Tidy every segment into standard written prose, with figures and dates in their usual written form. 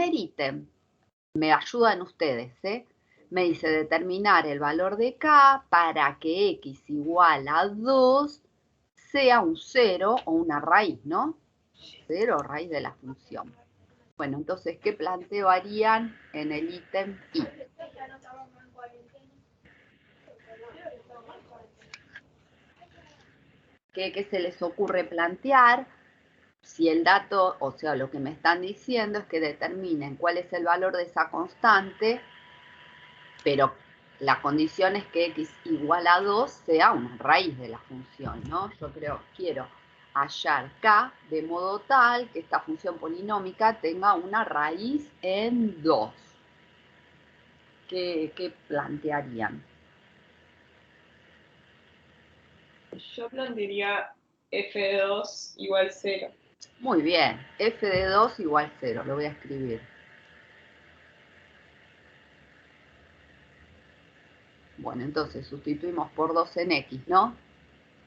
primer ítem, me ayudan ustedes, me dice determinar el valor de k para que x igual a 2 sea un 0 o una raíz, ¿no? 0 raíz de la función. Bueno, entonces, ¿qué planteo harían en el ítem I? ¿Qué se les ocurre plantear? Si el dato, o sea, lo que me están diciendo es que determinen cuál es el valor de esa constante, pero la condición es que x igual a 2 sea una raíz de la función, ¿no? Yo quiero hallar k de modo tal que esta función polinómica tenga una raíz en 2. ¿Qué plantearían? Yo plantearía f de 2 igual 0. Muy bien, f de 2 igual 0, lo voy a escribir. Bueno, entonces sustituimos por 2 en x, ¿no?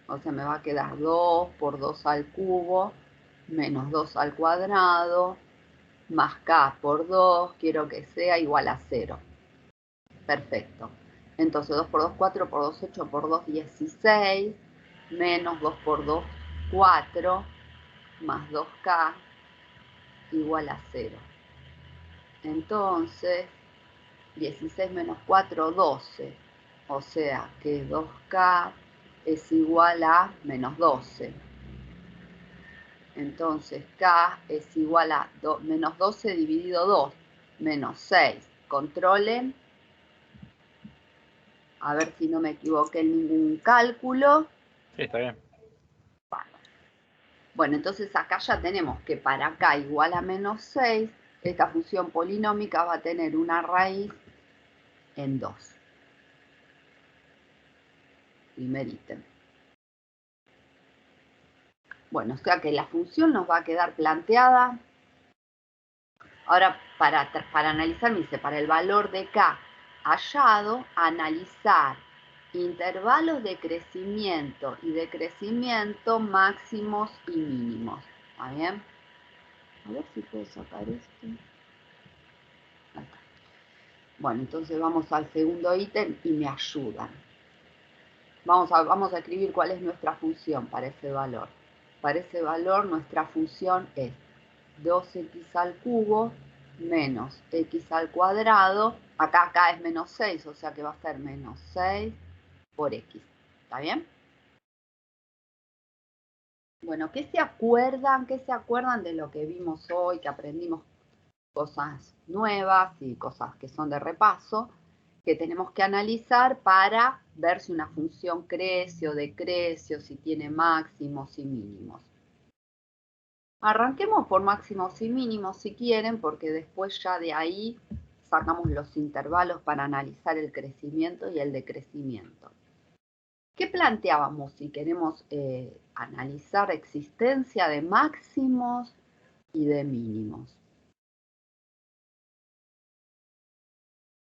O sea, me va a quedar 2 por 2 al cubo, menos 2 al cuadrado, más k por 2, quiero que sea igual a 0. Perfecto. Entonces 2 por 2, 4, por 2, 8, por 2, 16, menos 2 por 2, 4, más 2k igual a 0. Entonces, 16 menos 4, 12. O sea que 2k es igual a menos 12. Entonces k es igual a menos 12 dividido 2, menos 6. Controlen. A ver si no me equivoqué en ningún cálculo. Sí, está bien. Bueno, entonces acá ya tenemos que para k igual a menos 6, esta función polinómica va a tener una raíz en 2. Primer ítem. Bueno, o sea que la función nos va a quedar planteada. Ahora, para analizar, me dice, para el valor de k hallado, analizar intervalos de crecimiento y decrecimiento máximos y mínimos. ¿Está bien? A ver si puedo sacar esto. Ahí está. Bueno, entonces vamos al segundo ítem y me ayudan. Vamos a escribir cuál es nuestra función para ese valor. Para ese valor nuestra función es 2x al cubo menos x al cuadrado. Acá es menos 6, o sea que va a ser menos 6 por x. ¿Está bien? Bueno, ¿qué se acuerdan? ¿Qué se acuerdan de lo que vimos hoy, que aprendimos cosas nuevas y cosas que son de repaso, que tenemos que analizar para ver si una función crece o decrece, si tiene máximos y mínimos? Arranquemos por máximos y mínimos si quieren, porque después ya de ahí sacamos los intervalos para analizar el crecimiento y el decrecimiento. ¿Qué planteábamos si queremos analizar existencia de máximos y de mínimos?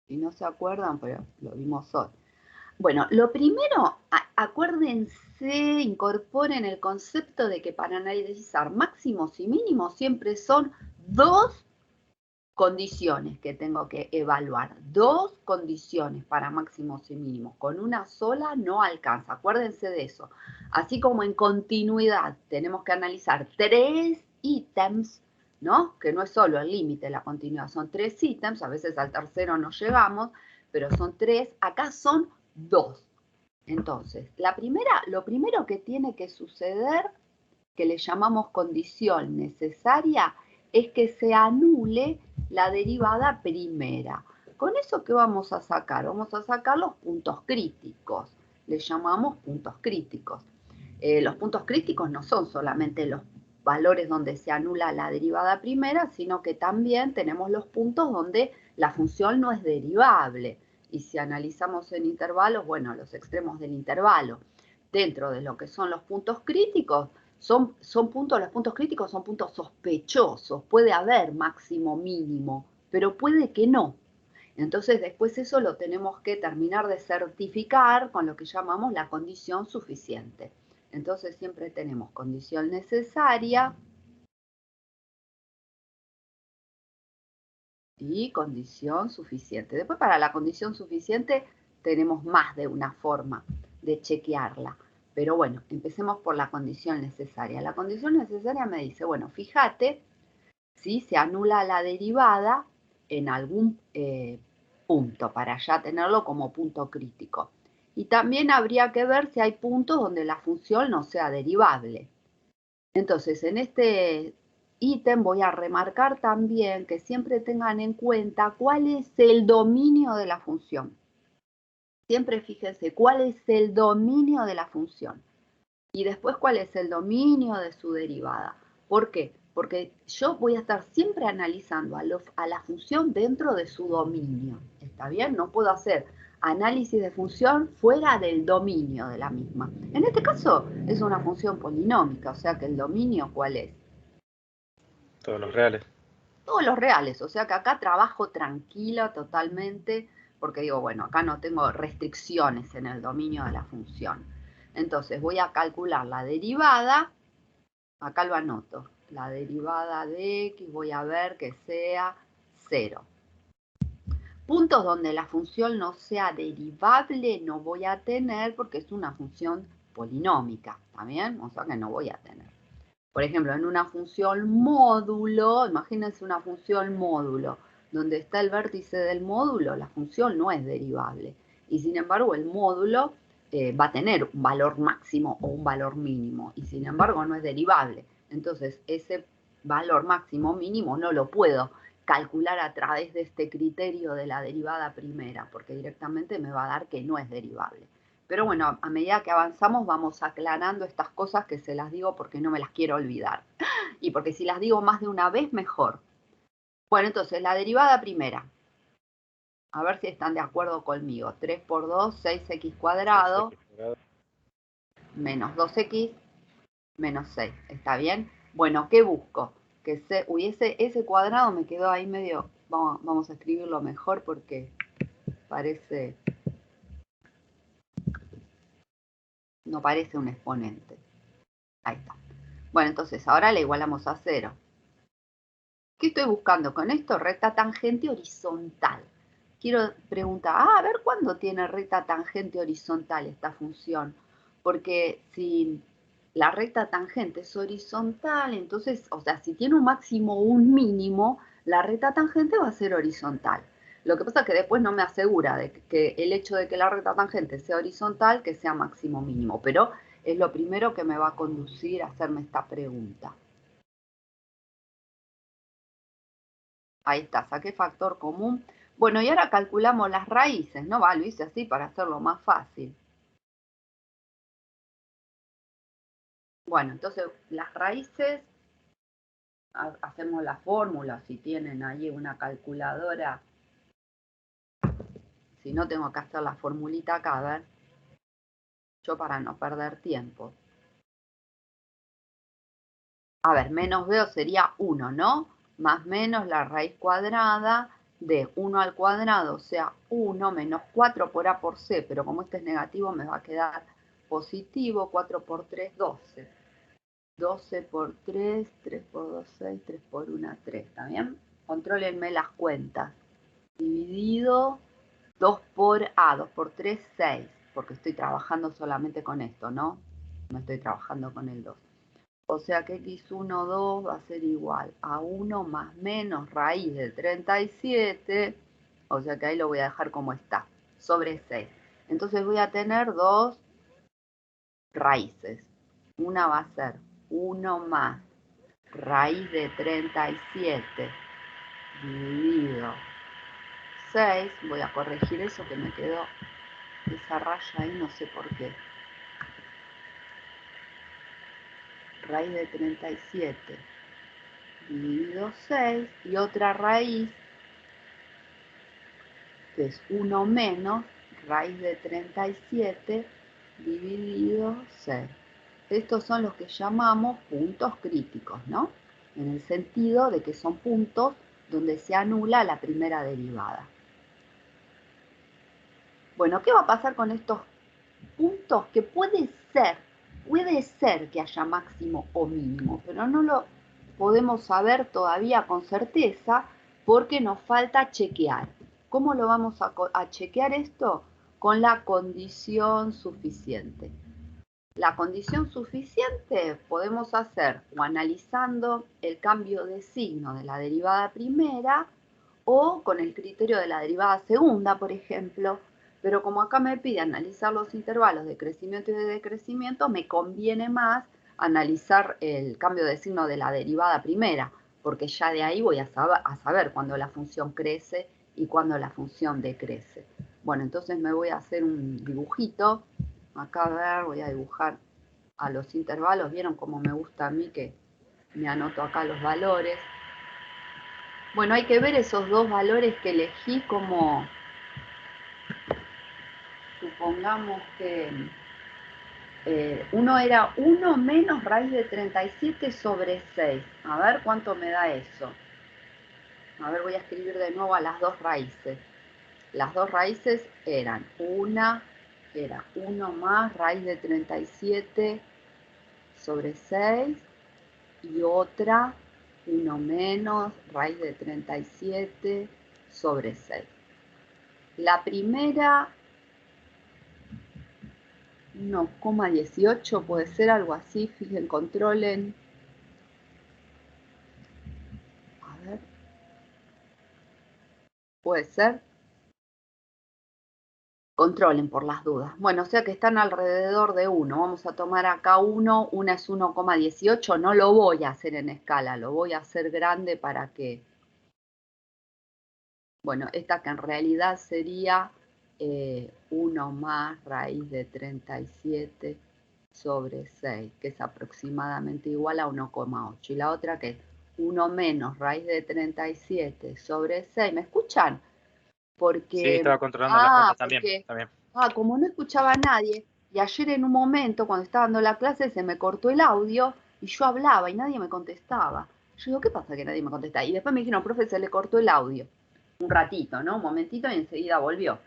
Si no se acuerdan, pero lo vimos hoy. Bueno, lo primero, acuérdense, incorporen el concepto de que para analizar máximos y mínimos siempre son dos condiciones que tengo que evaluar. Dos condiciones para máximos y mínimos. Con una sola no alcanza. Acuérdense de eso. Así como en continuidad tenemos que analizar 3 ítems, ¿no? Que no es solo el límite, la continuidad. Son 3 ítems. A veces al tercero no llegamos, pero son 3. Acá son 2. Entonces, lo primero que tiene que suceder, que le llamamos condición necesaria, es que se anule la derivada primera. ¿Con eso qué vamos a sacar? Vamos a sacar los puntos críticos. Le llamamos puntos críticos. Los puntos críticos no son solamente los valores donde se anula la derivada primera, sino que también tenemos los puntos donde la función no es derivable. Y si analizamos en intervalos, bueno, los extremos del intervalo, dentro de lo que son los puntos críticos, los puntos críticos son puntos sospechosos. Puede haber máximo, mínimo, pero puede que no. Entonces después eso lo tenemos que terminar de certificar con lo que llamamos la condición suficiente. Entonces siempre tenemos condición necesaria, y condición suficiente. Después para la condición suficiente tenemos más de una forma de chequearla. Pero bueno, empecemos por la condición necesaria. La condición necesaria me dice, bueno, fíjate si se anula la derivada en algún punto, para ya tenerlo como punto crítico. Y también habría que ver si hay puntos donde la función no sea derivable. Entonces, en este ítem voy a remarcar también que siempre tengan en cuenta cuál es el dominio de la función. Siempre fíjense cuál es el dominio de la función y después cuál es el dominio de su derivada. ¿Por qué? Porque yo voy a estar siempre analizando a la función dentro de su dominio. ¿Está bien? No puedo hacer análisis de función fuera del dominio de la misma. En este caso es una función polinómica, o sea que el dominio, ¿cuál es? Todos los reales. Todos los reales, o sea que acá trabajo tranquila totalmente, porque digo, bueno, acá no tengo restricciones en el dominio de la función. Entonces voy a calcular la derivada, acá lo anoto, la derivada de x voy a ver que sea 0. Puntos donde la función no sea derivable no voy a tener porque es una función polinómica, ¿está bien? O sea que no voy a tener. Por ejemplo, en una función módulo, imagínense una función módulo, donde está el vértice del módulo, la función no es derivable. Y sin embargo, el módulo va a tener un valor máximo o un valor mínimo, y sin embargo no es derivable. Entonces, ese valor máximo o mínimo no lo puedo calcular a través de este criterio de la derivada primera, porque directamente me va a dar que no es derivable. Pero bueno, a medida que avanzamos vamos aclarando estas cosas que se las digo porque no me las quiero olvidar. Y porque si las digo más de una vez, mejor. Bueno, entonces, la derivada primera. A ver si están de acuerdo conmigo. 3 por 2, 6x cuadrado, 6x cuadrado. menos 2x, menos 6. ¿Está bien? Bueno, ¿qué busco? Que ese cuadrado me quedó ahí medio... Vamos a escribirlo mejor porque parece... No parece un exponente. Ahí está. Bueno, entonces ahora le igualamos a 0. ¿Qué estoy buscando con esto? Recta tangente horizontal. Quiero preguntar, a ver cuándo tiene recta tangente horizontal esta función. Porque si la recta tangente es horizontal, entonces, o sea, si tiene un máximo o un mínimo, la recta tangente va a ser horizontal. Lo que pasa es que después no me asegura de que el hecho de que la recta tangente sea horizontal, que sea máximo o mínimo. Pero es lo primero que me va a conducir a hacerme esta pregunta. Ahí está, saqué factor común. Bueno, y ahora calculamos las raíces, ¿no? Lo hice así para hacerlo más fácil. Bueno, entonces las raíces, hacemos la fórmula, si tienen ahí una calculadora. Si no, tengo que hacer la formulita acá, a ver. Yo para no perder tiempo. A ver, menos b sería 1, ¿no? Más menos la raíz cuadrada de 1 al cuadrado, o sea, 1 menos 4 por a por c, pero como este es negativo me va a quedar positivo, 4 por 3, 12. 12 por 3, 3 por 2, 6, 3 por 1, 3, ¿está bien? Contrólenme las cuentas. Dividido 2 por a, 2 por 3, 6, porque estoy trabajando solamente con esto, ¿no? No estoy trabajando con el 2. O sea que x1, 2 va a ser igual a 1 más menos raíz de 37, o sea que ahí lo voy a dejar como está, sobre 6. Entonces voy a tener dos raíces. Una va a ser 1 más raíz de 37 dividido 6. Voy a corregir eso que me quedó esa raya ahí, no sé por qué. Raíz de 37 dividido 6 y otra raíz que es 1 menos raíz de 37 dividido 6. Estos son los que llamamos puntos críticos, ¿no? En el sentido de que son puntos donde se anula la primera derivada. Bueno, ¿qué va a pasar con estos puntos? Que puede ser que haya máximo o mínimo, pero no lo podemos saber todavía con certeza porque nos falta chequear. ¿Cómo lo vamos a chequear esto? Con la condición suficiente. La condición suficiente podemos hacer o analizando el cambio de signo de la derivada primera o con el criterio de la derivada segunda, por ejemplo, pero como acá me pide analizar los intervalos de crecimiento y de decrecimiento, me conviene más analizar el cambio de signo de la derivada primera, porque ya de ahí voy a saber cuándo la función crece y cuándo la función decrece. Bueno, entonces me voy a hacer un dibujito. Acá a ver, voy a dibujar a los intervalos. ¿Vieron cómo me gusta a mí que me anoto acá los valores? Bueno, hay que ver esos dos valores que elegí como, supongamos que uno era 1 menos raíz de 37 sobre 6. A ver cuánto me da eso. A ver, voy a escribir de nuevo a las dos raíces. Las dos raíces eran una, era 1 más raíz de 37 sobre 6 y otra 1 menos raíz de 37 sobre 6. La primera 1,18 puede ser algo así, fíjense, controlen. A ver. Puede ser. Controlen por las dudas. Bueno, o sea que están alrededor de 1. Vamos a tomar acá 1. Una es 1,18. No lo voy a hacer en escala, lo voy a hacer grande para que... Bueno, esta que en realidad sería 1 más raíz de 37 sobre 6, que es aproximadamente igual a 1,8. Y la otra que es 1 menos raíz de 37 sobre 6. ¿Me escuchan? Porque, Sí, estaba controlando las cuentas también. Como no escuchaba a nadie, y ayer en un momento, cuando estaba dando la clase, se me cortó el audio y yo hablaba y nadie me contestaba. Yo digo, ¿qué pasa que nadie me contesta? Y después me dijeron, profe, se le cortó el audio. Un ratito, ¿no? Un momentito y enseguida volvió.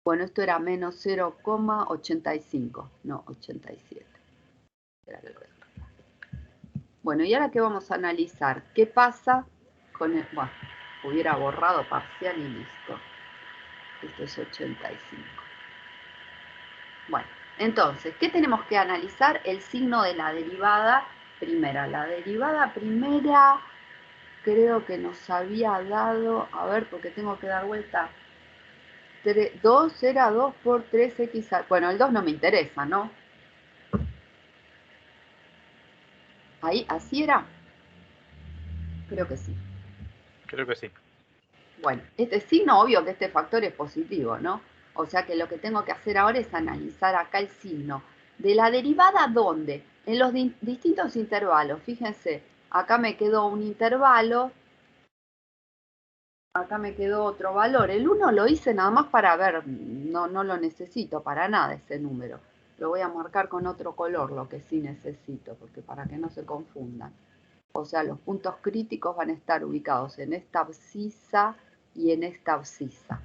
Bueno, esto era menos 0,85, no 87. Era el resto. Bueno, y ahora que vamos a analizar, ¿qué pasa con el... Bueno, hubiera borrado parcial y listo. Esto es 85. Bueno, entonces, ¿qué tenemos que analizar? El signo de la derivada primera. La derivada primera creo que nos había dado, a ver, porque tengo que dar vuelta. 2 era 2 por 3x. Bueno, el 2 no me interesa, ¿no? Ahí, ¿así era? Creo que sí. Creo que sí. Bueno, este signo, obvio que este factor es positivo, ¿no? O sea que lo que tengo que hacer ahora es analizar acá el signo. ¿De la derivada dónde? En los distintos intervalos. Fíjense, acá me quedó un intervalo. Acá me quedó otro valor. El 1 lo hice nada más para ver, no lo necesito para nada ese número. Lo voy a marcar con otro color, lo que sí necesito, porque para que no se confundan. O sea, los puntos críticos van a estar ubicados en esta abscisa y en esta abscisa.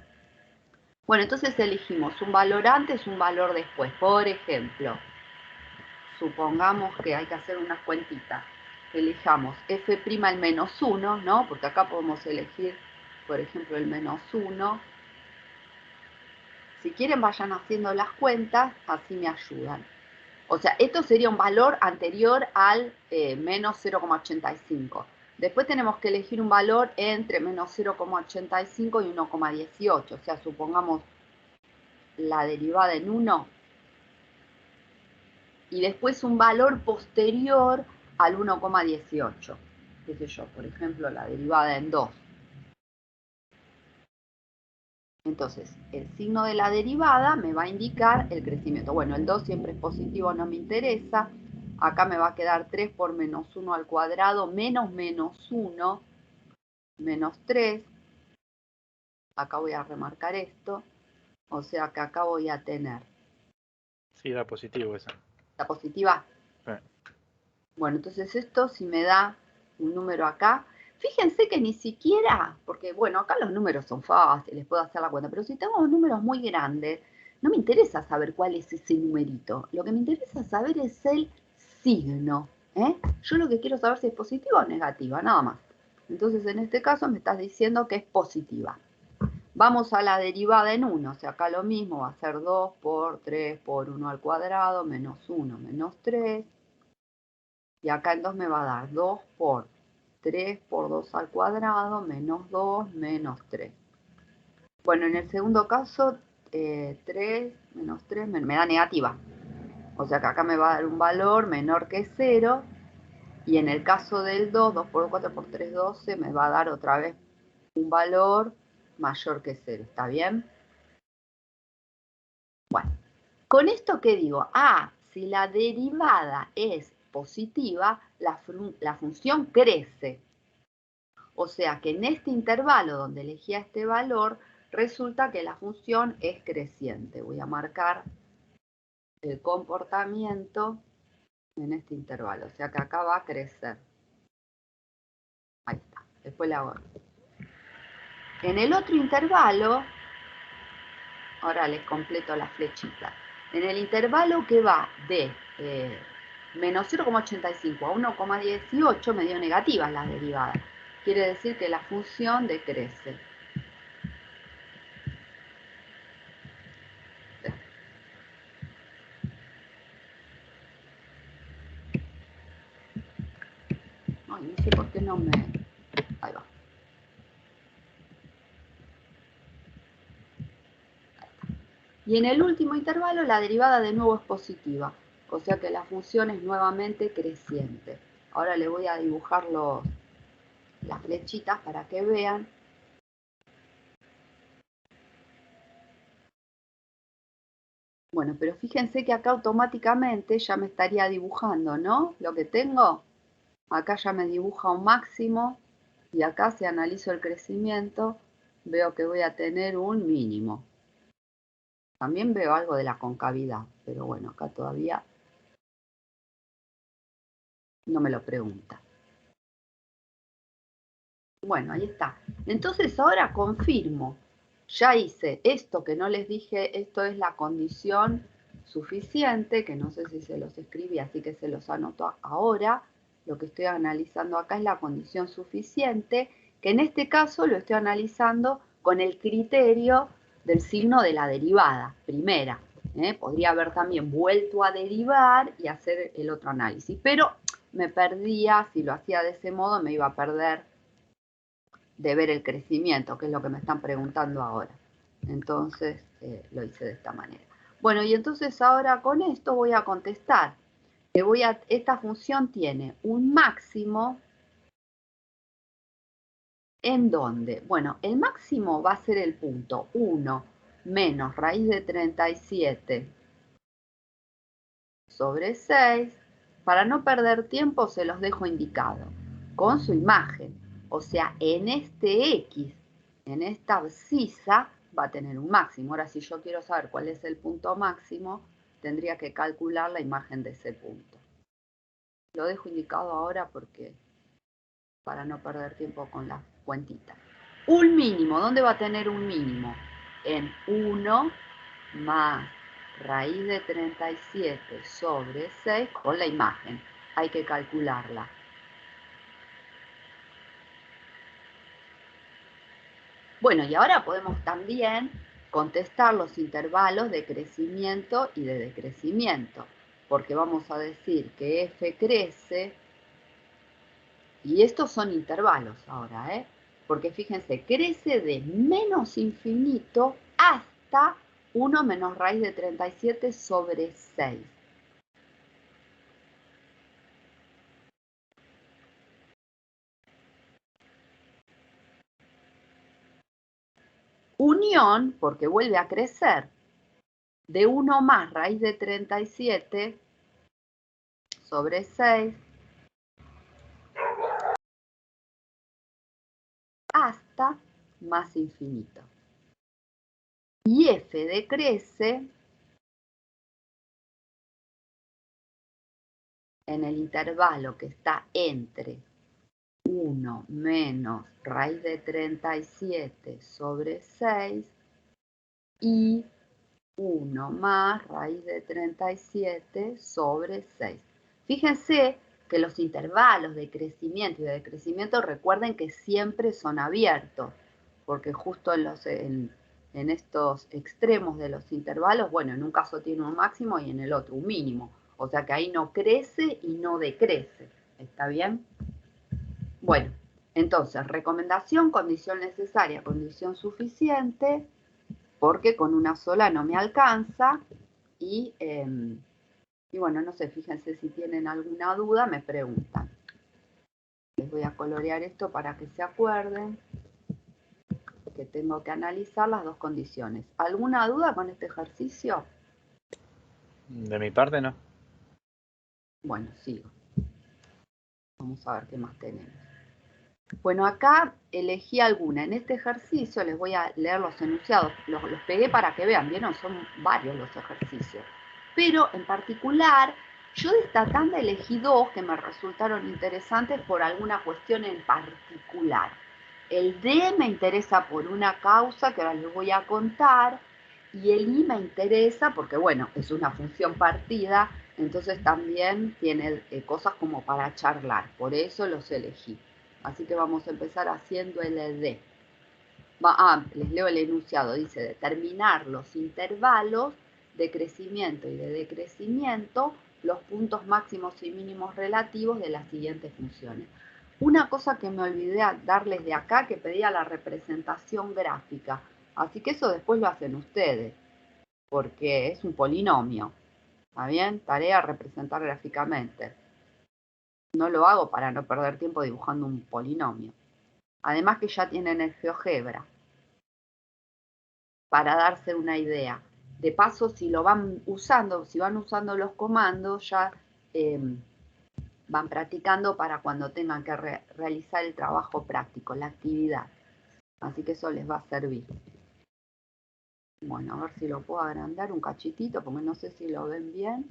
Bueno, entonces elegimos un valor antes, un valor después. Por ejemplo, supongamos que hay que hacer unas cuentitas. Elijamos f' el menos 1, ¿no? Porque acá podemos elegir, por ejemplo, el menos 1. Si quieren, vayan haciendo las cuentas, así me ayudan. O sea, esto sería un valor anterior al menos 0,85. Después tenemos que elegir un valor entre menos 0,85 y 1,18. O sea, supongamos la derivada en 1. Y después un valor posterior al 1,18. Qué sé yo, por ejemplo, la derivada en 2. Entonces, el signo de la derivada me va a indicar el crecimiento. Bueno, el 2 siempre es positivo, no me interesa. Acá me va a quedar 3 por menos 1 al cuadrado, menos 1, menos 3. Acá voy a remarcar esto. O sea que acá voy a tener... Sí, da positivo esa. ¿La positiva? Sí. Bueno, entonces esto si me da un número acá... Fíjense que ni siquiera, porque bueno, acá los números son fáciles, puedo hacer la cuenta, pero si tengo números muy grandes, no me interesa saber cuál es ese numerito. Lo que me interesa saber es el signo. Yo lo que quiero saber si es positivo o negativa, nada más. Entonces, en este caso me estás diciendo que es positiva. Vamos a la derivada en 1, o sea, acá lo mismo, va a ser 2 por 3 por 1 al cuadrado, menos 1, menos 3. Y acá en 2 me va a dar 2 por 3 por 2 al cuadrado, menos 2, menos 3. Bueno, en el segundo caso, 3 menos 3 me da negativa. O sea que acá me va a dar un valor menor que 0. Y en el caso del 2, 2 por 4 por 3, 12, me va a dar otra vez un valor mayor que 0. ¿Está bien? Bueno, ¿con esto qué digo? Si la derivada es positiva, la función crece. O sea que en este intervalo donde elegía este valor, resulta que la función es creciente. Voy a marcar el comportamiento en este intervalo. O sea que acá va a crecer. Ahí está. Después la hago. En el otro intervalo, ahora les completo la flechita. En el intervalo que va de menos 0,85 a 1,18 me dio negativas las derivadas. Quiere decir que la función decrece. Ay, no sé por qué no me... Ahí va. Y en el último intervalo la derivada de nuevo es positiva. O sea que la función es nuevamente creciente. Ahora le voy a dibujar las flechitas para que vean. Bueno, pero fíjense que acá automáticamente ya me estaría dibujando, ¿no? Lo que tengo, acá ya me dibuja un máximo y acá si analizo el crecimiento, veo que voy a tener un mínimo. También veo algo de la concavidad, pero bueno, acá todavía no me lo pregunta. Bueno, ahí está. Entonces ahora confirmo. Ya hice esto que no les dije, esto es la condición suficiente, que no sé si se los escribí, así que se los anoto ahora. Lo que estoy analizando acá es la condición suficiente, que en este caso lo estoy analizando con el criterio del signo de la derivada, primera. Podría haber también vuelto a derivar y hacer el otro análisis, pero me perdía, si lo hacía de ese modo me iba a perder de ver el crecimiento, que es lo que me están preguntando ahora. Entonces lo hice de esta manera. Bueno, y entonces ahora con esto voy a contestar que esta función tiene un máximo. ¿En dónde? Bueno, el máximo va a ser el punto 1 menos raíz de 37 sobre 6. Para no perder tiempo se los dejo indicado con su imagen. O sea, en este X, en esta abscisa, va a tener un máximo. Ahora, si yo quiero saber cuál es el punto máximo, tendría que calcular la imagen de ese punto. Lo dejo indicado ahora porque para no perder tiempo con la cuentita. Un mínimo, ¿dónde va a tener un mínimo? En 1 más raíz de 37 sobre 6 con la imagen. Hay que calcularla. Bueno, y ahora podemos también contestar los intervalos de crecimiento y de decrecimiento, porque vamos a decir que f crece, y estos son intervalos ahora, porque fíjense, crece de menos infinito hasta 1 menos raíz de 37 sobre 6. Unión, porque vuelve a crecer, de 1 más raíz de 37 sobre 6 hasta más infinito. Y f decrece en el intervalo que está entre 1 menos raíz de 37 sobre 6 y 1 más raíz de 37 sobre 6. Fíjense que los intervalos de crecimiento y de decrecimiento, recuerden que siempre son abiertos, porque justo en estos extremos de los intervalos, bueno, en un caso tiene un máximo y en el otro un mínimo. O sea que ahí no crece y no decrece. ¿Está bien? Bueno, entonces, recomendación, condición necesaria, condición suficiente, porque con una sola no me alcanza. Y bueno, no sé, fíjense si tienen alguna duda, me preguntan. Les voy a colorear esto para que se acuerden que tengo que analizar las dos condiciones. ¿Alguna duda con este ejercicio? De mi parte, no. Bueno, sigo. Vamos a ver qué más tenemos. Bueno, acá elegí alguna. En este ejercicio les voy a leer los enunciados. Los pegué para que vean, ¿vieron? Son varios los ejercicios. Pero en particular, yo de esta tanda elegí dos que me resultaron interesantes por alguna cuestión en particular. El D me interesa por una causa que ahora les voy a contar, y el I me interesa porque, bueno, es una función partida, entonces también tiene cosas como para charlar, por eso los elegí. Así que vamos a empezar haciendo el D. Les leo el enunciado, dice determinar los intervalos de crecimiento y de decrecimiento, los puntos máximos y mínimos relativos de las siguientes funciones. Una cosa que me olvidé darles de acá, que pedía la representación gráfica, así que eso después lo hacen ustedes, porque es un polinomio, ¿está bien? Tarea representar gráficamente. No lo hago para no perder tiempo dibujando un polinomio. Además que ya tienen el GeoGebra, para darse una idea. De paso, si lo van usando, si van usando los comandos, ya van practicando para cuando tengan que realizar el trabajo práctico, la actividad. Así que eso les va a servir. Bueno, a ver si lo puedo agrandar un cachitito, porque no sé si lo ven bien.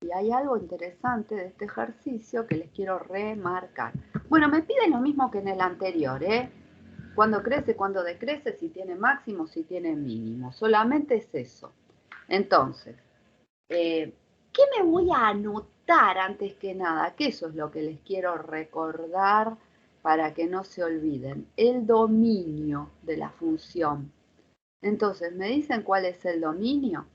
Y hay algo interesante de este ejercicio que les quiero remarcar. Bueno, me piden lo mismo que en el anterior, ¿eh? Cuando crece, cuando decrece, si tiene máximo, si tiene mínimo. Solamente es eso. Entonces, ¿qué me voy a anotar antes que nada? Que eso es lo que les quiero recordar para que no se olviden. El dominio de la función. Entonces, ¿me dicen cuál es el dominio?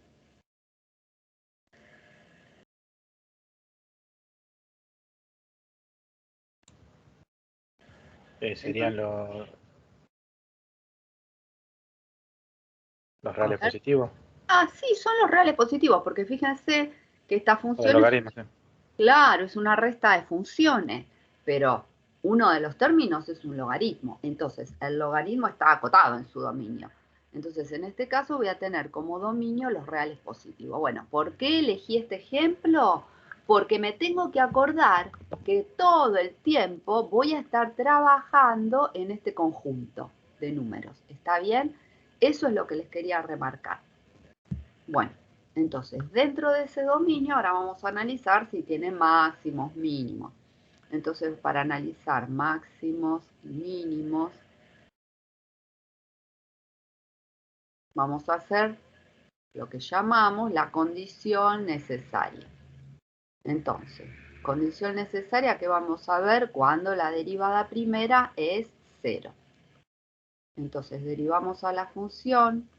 Serían los A reales ver. positivos. Sí, son los reales positivos, porque fíjense que esta O de función logaritmos. claro, es una resta de funciones, pero uno de los términos es un logaritmo. Entonces, el logaritmo está acotado en su dominio. Entonces, en este caso voy a tener como dominio los reales positivos. Bueno, ¿por qué elegí este ejemplo? Porque me tengo que acordar que todo el tiempo voy a estar trabajando en este conjunto de números. ¿Está bien? Eso es lo que les quería remarcar. Bueno, entonces dentro de ese dominio ahora vamos a analizar si tiene máximos, mínimos. Entonces para analizar máximos y mínimos vamos a hacer lo que llamamos la condición necesaria. Entonces, condición necesaria que vamos a ver cuando la derivada primera es 0. Entonces derivamos a la función.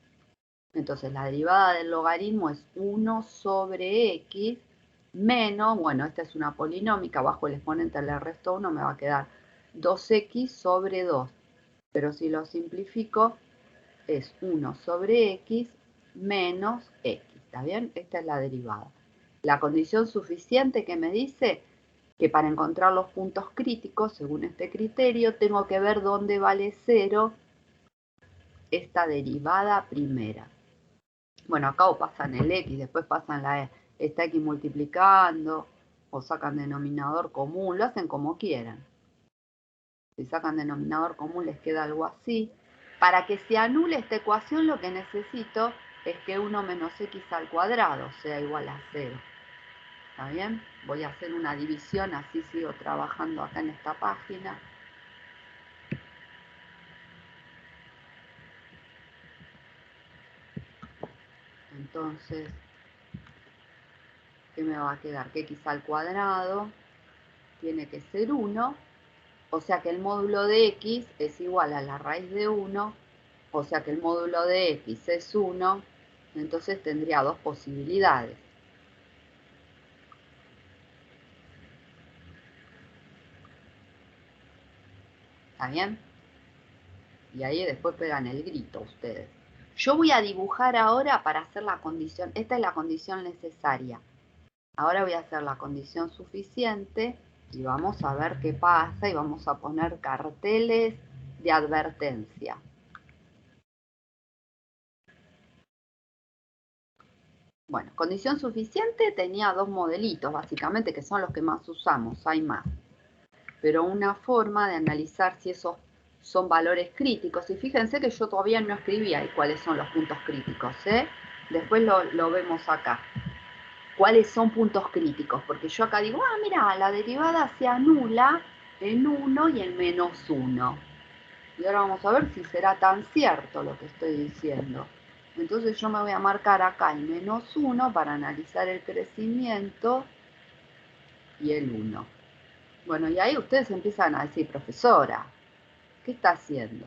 Entonces la derivada del logaritmo es 1 sobre x menos, bueno, esta es una polinómica, bajo el exponente le resto 1, me va a quedar 2x sobre 2. Pero si lo simplifico, es 1 sobre x menos x, ¿está bien? Esta es la derivada. La condición suficiente que me dice que para encontrar los puntos críticos, según este criterio, tengo que ver dónde vale 0 esta derivada primera. Bueno, acá o pasan el x, después pasan esta x multiplicando, o sacan denominador común, lo hacen como quieran. Si sacan denominador común les queda algo así. Para que se anule esta ecuación lo que necesito es que 1 menos x al cuadrado sea igual a 0. ¿Está bien? Voy a hacer una división, así sigo trabajando acá en esta página. Entonces, ¿qué me va a quedar? Que x al cuadrado tiene que ser 1, o sea que el módulo de x es igual a la raíz de 1, o sea que el módulo de x es 1, entonces tendría dos posibilidades. ¿Está bien? Y ahí después pegan el grito ustedes. Yo voy a dibujar ahora para hacer la condición, esta es la condición necesaria. Ahora voy a hacer la condición suficiente y vamos a ver qué pasa y vamos a poner carteles de advertencia. Bueno, condición suficiente tenía dos modelitos básicamente que son los que más usamos, hay más. Pero una forma de analizar si esos son valores críticos, y fíjense que yo todavía no escribí ahí cuáles son los puntos críticos, ¿eh? Después lo vemos acá. ¿Cuáles son puntos críticos? Porque yo acá digo, mira, la derivada se anula en 1 y en menos 1. Y ahora vamos a ver si será tan cierto lo que estoy diciendo. Entonces yo me voy a marcar acá el menos 1 para analizar el crecimiento y el 1. Bueno, y ahí ustedes empiezan a decir, profesora, ¿qué está haciendo?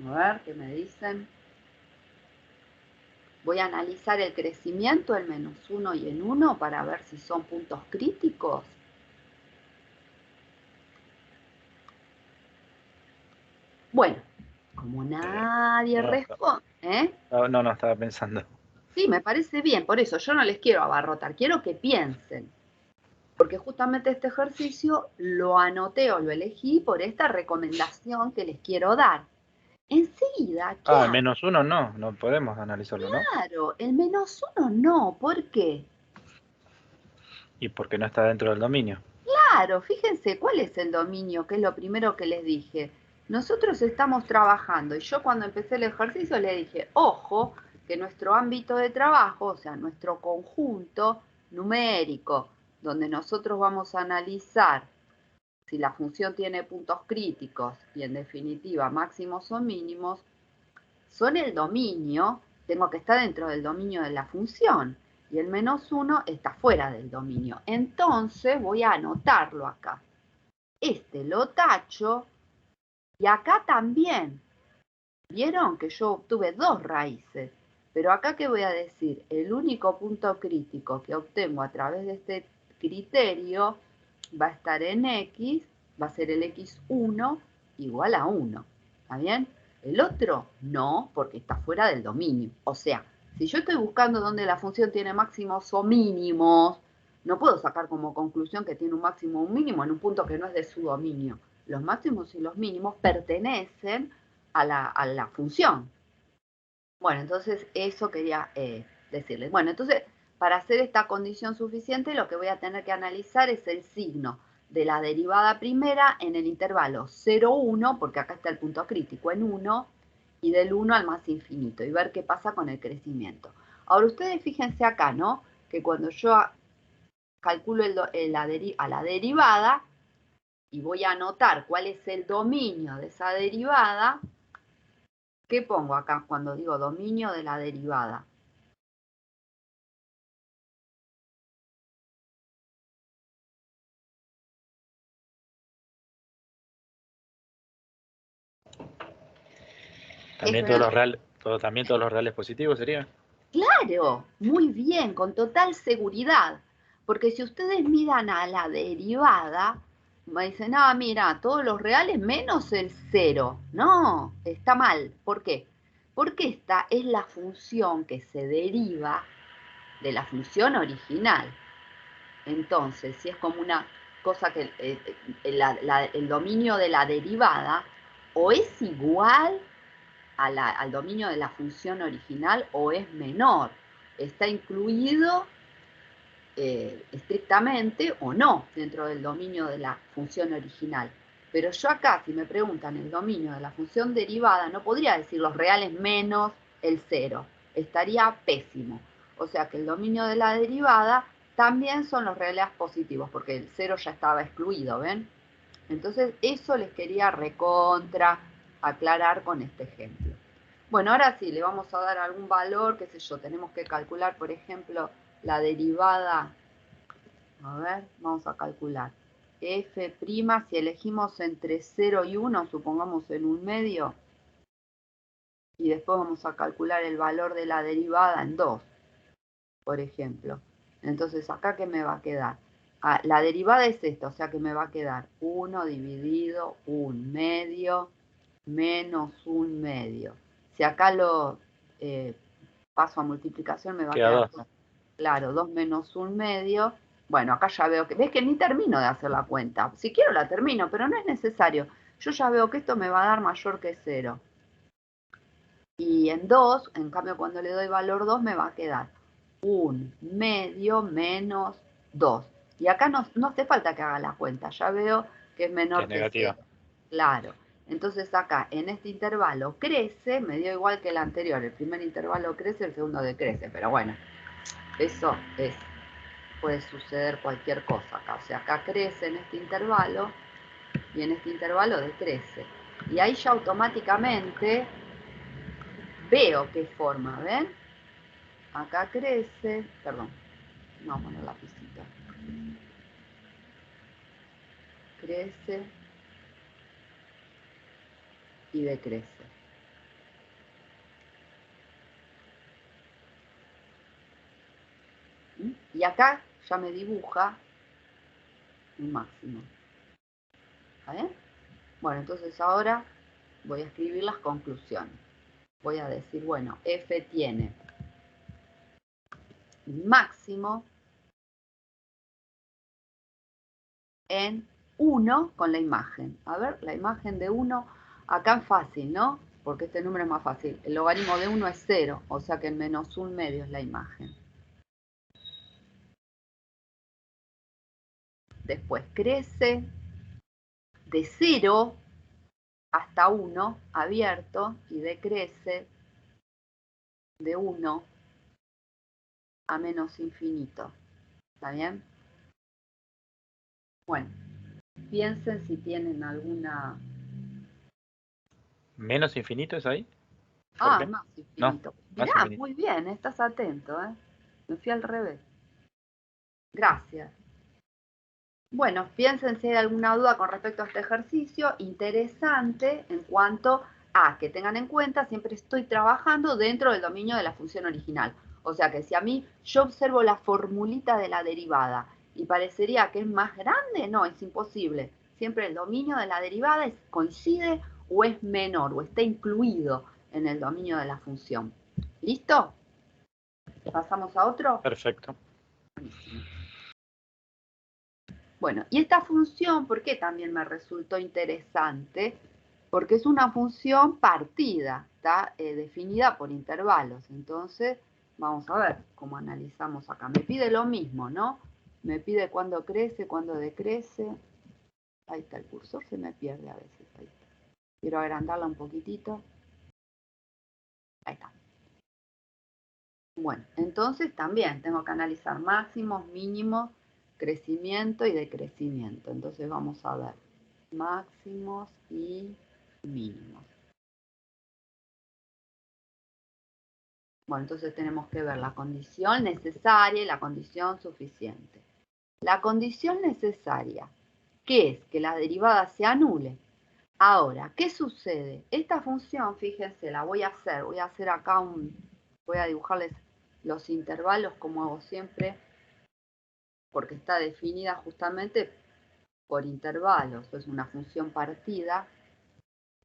A ver, ¿qué me dicen? Voy a analizar el crecimiento, el menos 1 y el 1 para ver si son puntos críticos. Bueno, como nadie responde, ¿eh? No, estaba pensando. Sí, me parece bien, por eso yo no les quiero abarrotar, quiero que piensen. Porque justamente este ejercicio lo anoté o lo elegí por esta recomendación que les quiero dar. Enseguida, ¿qué el hago? menos 1 no podemos analizarlo, ¿no? Claro, el menos 1 no, ¿por qué? Y porque no está dentro del dominio. Claro, fíjense cuál es el dominio, que es lo primero que les dije. Nosotros estamos trabajando y yo cuando empecé el ejercicio le dije, ojo, que nuestro ámbito de trabajo, o sea, nuestro conjunto numérico, donde nosotros vamos a analizar si la función tiene puntos críticos y en definitiva máximos o mínimos, son el dominio, tengo que estar dentro del dominio de la función y el menos 1 está fuera del dominio. Entonces voy a anotarlo acá. Este lo tacho y acá también. ¿Vieron que yo obtuve dos raíces? Pero acá, ¿qué voy a decir? El único punto crítico que obtengo a través de este criterio va a estar en x, va a ser el x1 igual a 1. ¿Está bien? El otro no, porque está fuera del dominio. O sea, si yo estoy buscando dónde la función tiene máximos o mínimos, no puedo sacar como conclusión que tiene un máximo o un mínimo en un punto que no es de su dominio. Los máximos y los mínimos pertenecen a la función. Bueno, entonces eso quería decirles. Bueno, entonces para hacer esta condición suficiente lo que voy a tener que analizar es el signo de la derivada primera en el intervalo 0, 1, porque acá está el punto crítico en 1, y del 1 al más infinito, y ver qué pasa con el crecimiento. Ahora ustedes fíjense acá, ¿no? Que cuando yo calculo a la derivada y voy a anotar cuál es el dominio de esa derivada, ¿qué pongo acá cuando digo dominio de la derivada? También todos los reales positivos sería. Claro, muy bien, con total seguridad. Porque si ustedes miran a la derivada, me dicen, mira, todos los reales menos el 0. No, está mal. ¿Por qué? Porque esta es la función que se deriva de la función original. Entonces, si es como una cosa que el dominio de la derivada o es igual al dominio de la función original o es menor. Está incluido estrictamente o no dentro del dominio de la función original. Pero yo acá, si me preguntan el dominio de la función derivada, no podría decir los reales menos el 0. Estaría pésimo. O sea que el dominio de la derivada también son los reales positivos, porque el 0 ya estaba excluido, ¿ven? Entonces eso les quería aclarar con este ejemplo. Bueno, ahora sí, le vamos a dar algún valor, qué sé yo, tenemos que calcular, por ejemplo, la derivada, a ver, vamos a calcular. F', si elegimos entre 0 y 1, supongamos en 1/2, y después vamos a calcular el valor de la derivada en 2, por ejemplo. Entonces, ¿acá qué me va a quedar? Ah, la derivada es esta, o sea que me va a quedar 1 dividido 1/2 menos 1/2. Si acá lo paso a multiplicación, me va a Queda quedar, 2. claro, 2 menos 1/2. Bueno, acá ya veo que, ves que ni termino de hacer la cuenta. Si quiero la termino, pero no es necesario. Yo ya veo que esto me va a dar mayor que 0. Y en 2, en cambio cuando le doy valor 2 me va a quedar 1/2 menos 2. Y acá no hace falta que haga la cuenta, ya veo que es menor Que es negativa. 0. Claro. Entonces acá en este intervalo crece, me dio igual que el anterior. El primer intervalo crece, el segundo decrece. Pero bueno, eso puede suceder cualquier cosa acá. O sea, acá crece en este intervalo y en este intervalo decrece. Y ahí ya automáticamente veo qué forma, ¿ven? Acá crece, perdón, no, bueno, lapicito. Crece y decrece. Y acá ya me dibuja un máximo. ¿Está bien? Bueno, entonces ahora voy a escribir las conclusiones. Voy a decir, bueno, F tiene máximo en 1 con la imagen. A ver, la imagen de 1, acá es fácil, ¿no? Porque este número es más fácil. El logaritmo de 1 es 0, o sea que el menos 1/2 es la imagen. Después crece de 0 hasta 1 abierto y decrece de 1 a menos infinito. ¿Está bien? Bueno, piensen si tienen alguna... ¿Menos infinito es ahí? ¿Por Ah, qué? más No, infinito. más Mirá, infinito. muy bien, estás atento, ¿eh? Me fui al revés. Gracias. Bueno, piensen si hay alguna duda con respecto a este ejercicio interesante en cuanto a que tengan en cuenta, siempre estoy trabajando dentro del dominio de la función original. O sea que si a mí yo observo la formulita de la derivada y parecería que es más grande, no, es imposible. Siempre el dominio de la derivada coincide o es menor o está incluido en el dominio de la función. ¿Listo? ¿Pasamos a otro? Perfecto. Buenísimo. Bueno, y esta función, ¿por qué también me resultó interesante? Porque es una función partida, está definida por intervalos. Entonces, vamos a ver cómo analizamos acá. Me pide lo mismo, ¿no? Me pide cuándo crece, cuándo decrece. Ahí está el cursor, se me pierde a veces. Ahí está. Quiero agrandarla un poquitito. Ahí está. Bueno, entonces también tengo que analizar máximos, mínimos, crecimiento y decrecimiento. Entonces vamos a ver máximos y mínimos. Bueno, entonces tenemos que ver la condición necesaria y la condición suficiente. La condición necesaria, ¿qué es? Que la derivada se anule. Ahora, ¿qué sucede? Esta función, fíjense, la voy a hacer acá voy a dibujarles los intervalos como hago siempre, porque está definida justamente por intervalos, es una función partida.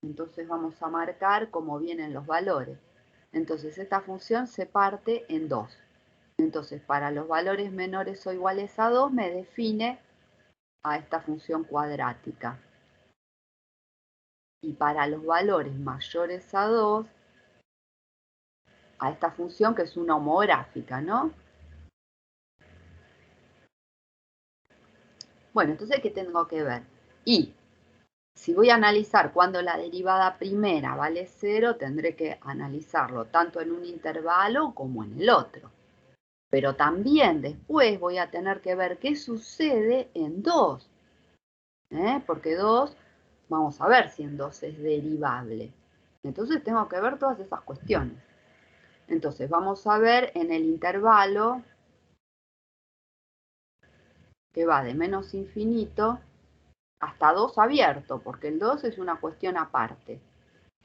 Entonces vamos a marcar cómo vienen los valores. Entonces esta función se parte en 2. Entonces para los valores menores o iguales a 2 me define a esta función cuadrática. Y para los valores mayores a 2, a esta función que es una homográfica, ¿no? Bueno, entonces, ¿qué tengo que ver? Y si voy a analizar cuando la derivada primera vale 0, tendré que analizarlo tanto en un intervalo como en el otro. Pero también después voy a tener que ver qué sucede en 2. Porque 2, vamos a ver si en 2 es derivable. Entonces tengo que ver todas esas cuestiones. Entonces vamos a ver en el intervalo que va de menos infinito hasta 2 abierto, porque el 2 es una cuestión aparte.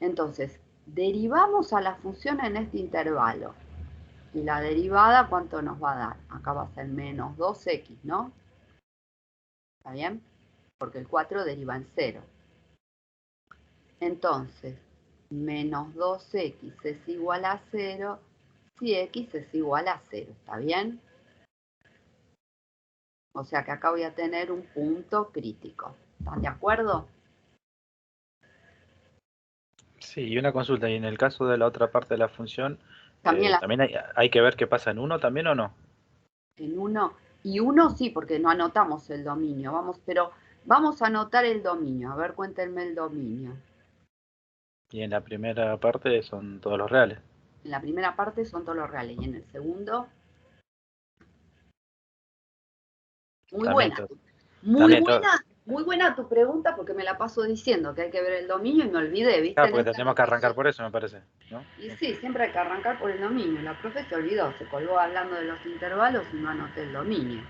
Entonces, derivamos a la función en este intervalo. Y la derivada, ¿cuánto nos va a dar? Acá va a ser menos 2x, ¿no? ¿Está bien? Porque el 4 deriva en 0. Entonces, menos 2x es igual a 0 si x es igual a 0. ¿Está bien? O sea que acá voy a tener un punto crítico. ¿Están de acuerdo? Sí, y una consulta, y en el caso de la otra parte de la función, También ¿también hay que ver qué pasa en uno también o no? en 1 y 1 sí, porque no anotamos el dominio. Pero vamos a anotar el dominio. A ver, cuéntenme el dominio. Y en la primera parte son todos los reales. En la primera parte son todos los reales y en el segundo, muy También, buena. también todo. Muy buena tu pregunta porque me la paso diciendo que hay que ver el dominio y me olvidé, ¿viste? Claro, En porque esta tendríamos que arrancar anotación. por eso, me parece, ¿no? Y sí, siempre hay que arrancar por el dominio. La profe se olvidó, se colgó hablando de los intervalos y no anoté el dominio.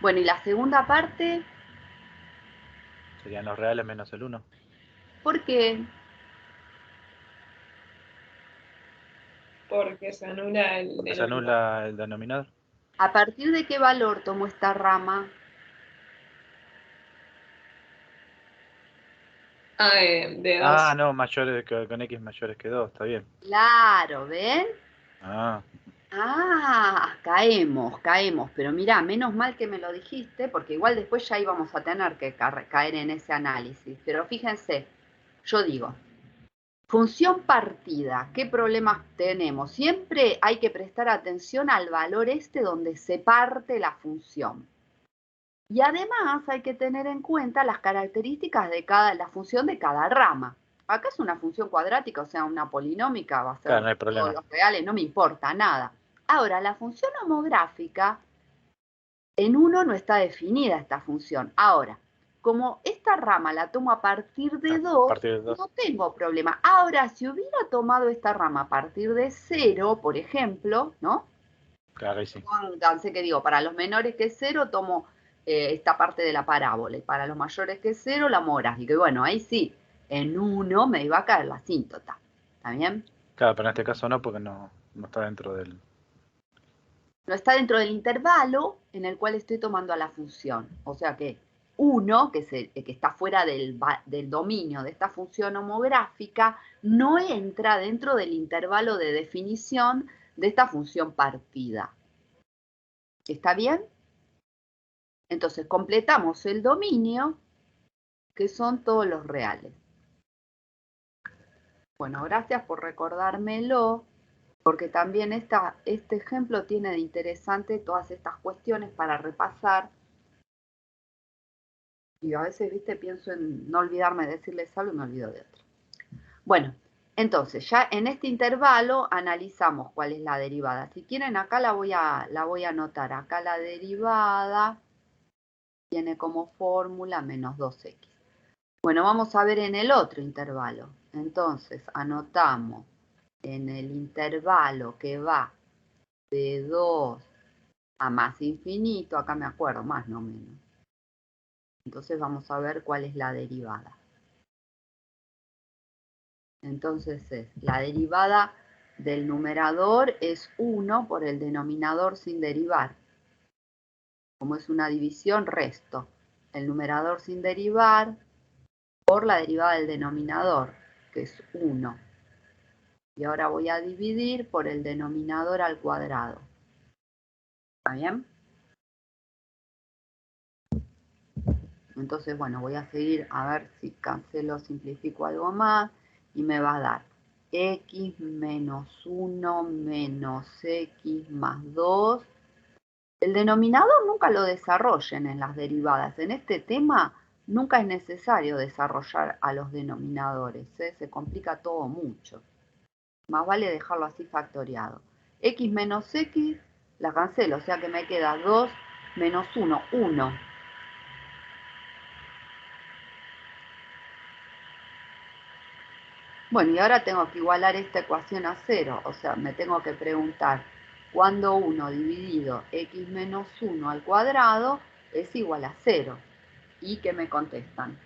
Bueno, y la segunda parte, Serían los reales menos el uno. ¿por qué? Porque se anula el Porque se denominador. anula el denominador. ¿A partir de qué valor tomó esta rama? Ah, de Ah, 2. no, mayores con x mayores que 2, está bien. Claro, ¿ven? Ah, Caemos, pero mirá, menos mal que me lo dijiste, porque igual después ya íbamos a tener que caer en ese análisis. Pero fíjense, yo digo, función partida, ¿qué problemas tenemos? Siempre hay que prestar atención al valor este donde se parte la función. Y además hay que tener en cuenta las características de la función de cada rama. Acá es una función cuadrática, o sea, una polinómica, va a claro, ser no hay todos problema. los reales, no me importa nada. Ahora, la función homográfica, en uno no está definida esta función. Ahora, como esta rama la tomo a partir de A 2, partir de 2. no tengo problema. Ahora, si hubiera tomado esta rama a partir de 0, por ejemplo, ¿no? Claro, ahí sí. Pónganse que digo, para los menores que 0 tomo esta parte de la parábola y para los mayores que 0 la homográfica. Y bueno, ahí sí, en 1 me iba a caer la asíntota. ¿Está bien? Claro, pero en este caso no, porque no está dentro del... No está dentro del intervalo en el cual estoy tomando a la función. O sea que 1, que está fuera del dominio de esta función homográfica, no entra dentro del intervalo de definición de esta función partida. ¿Está bien? Entonces completamos el dominio, que son todos los reales. Bueno, gracias por recordármelo, porque también este ejemplo tiene de interesante todas estas cuestiones para repasar. Y a veces, viste, pienso en no olvidarme de decirles algo y me olvido de otro. Bueno, entonces ya en este intervalo analizamos cuál es la derivada. Si quieren, acá la voy a anotar. Acá la derivada tiene como fórmula menos 2x. Bueno, vamos a ver en el otro intervalo. Entonces, anotamos en el intervalo que va de 2 a más infinito, acá me acuerdo, más no menos. Entonces vamos a ver cuál es la derivada. Entonces la derivada del numerador es 1 por el denominador sin derivar. Como es una división, resto el numerador sin derivar por la derivada del denominador, que es 1. Y ahora voy a dividir por el denominador al cuadrado. ¿Está bien? Entonces, bueno, voy a seguir a ver si cancelo, simplifico algo más y me va a dar x menos 1 menos x más 2. El denominador nunca lo desarrollen en las derivadas. En este tema nunca es necesario desarrollar a los denominadores, ¿eh? Se complica todo mucho. Más vale dejarlo así factoriado. X menos X la cancelo, o sea que me queda 2 menos 1, 1. Bueno, y ahora tengo que igualar esta ecuación a 0, o sea, me tengo que preguntar cuándo 1 dividido x menos 1 al cuadrado es igual a 0. ¿Y qué me contestan?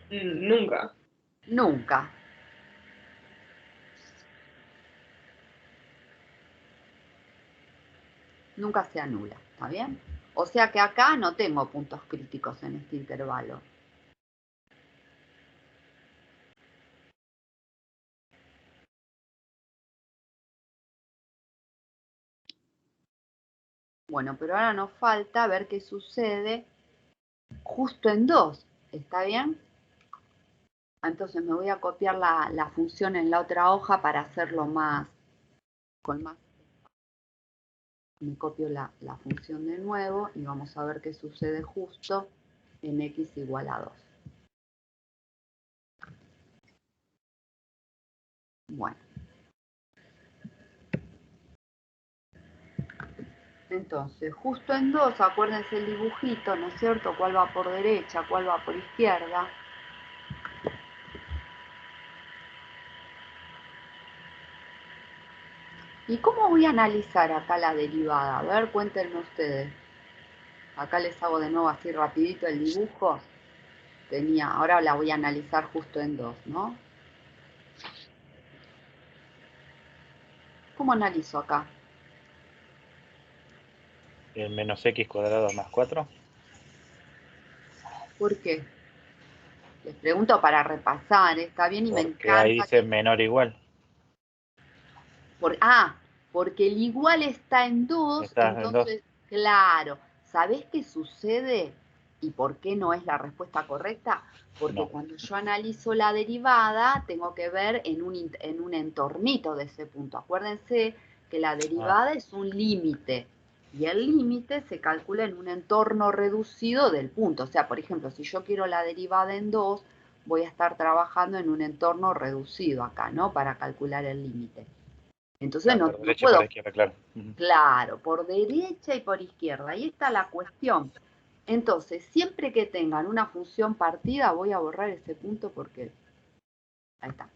Nunca. Nunca. Nunca se anula, ¿está bien? O sea que acá no tengo puntos críticos en este intervalo. Bueno, pero ahora nos falta ver qué sucede justo en 2, ¿está bien? Entonces me voy a copiar la función en la otra hoja para hacerlo con más. Me copio la función de nuevo y vamos a ver qué sucede justo en x igual a 2. Bueno. Entonces, justo en 2, acuérdense el dibujito, ¿no es cierto? ¿Cuál va por derecha, cuál va por izquierda? ¿Y cómo voy a analizar acá la derivada? A ver, cuéntenme ustedes. Acá les hago de nuevo así rapidito el dibujo. Ahora la voy a analizar justo en 2, ¿no? ¿Cómo analizo acá? El menos x cuadrado más 4. ¿Por qué? Les pregunto para repasar, ¿está bien? Y me Porque ahí encanta dice que... menor o igual. Porque el igual está en 2, Está en 2. entonces, claro, ¿sabés qué sucede? ¿Y por qué no es la respuesta correcta? Porque No. cuando yo analizo la derivada, tengo que ver en un entornito de ese punto. Acuérdense que la derivada es un límite, y el límite se calcula en un entorno reducido del punto. O sea, por ejemplo, si yo quiero la derivada en 2, voy a estar trabajando en un entorno reducido acá, ¿no? Para calcular el límite. Entonces Por no derecha y por puedo, izquierda, claro. claro, por derecha y por izquierda. Ahí está la cuestión. Entonces, siempre que tengan una función partida, voy a borrar ese punto porque, ahí está.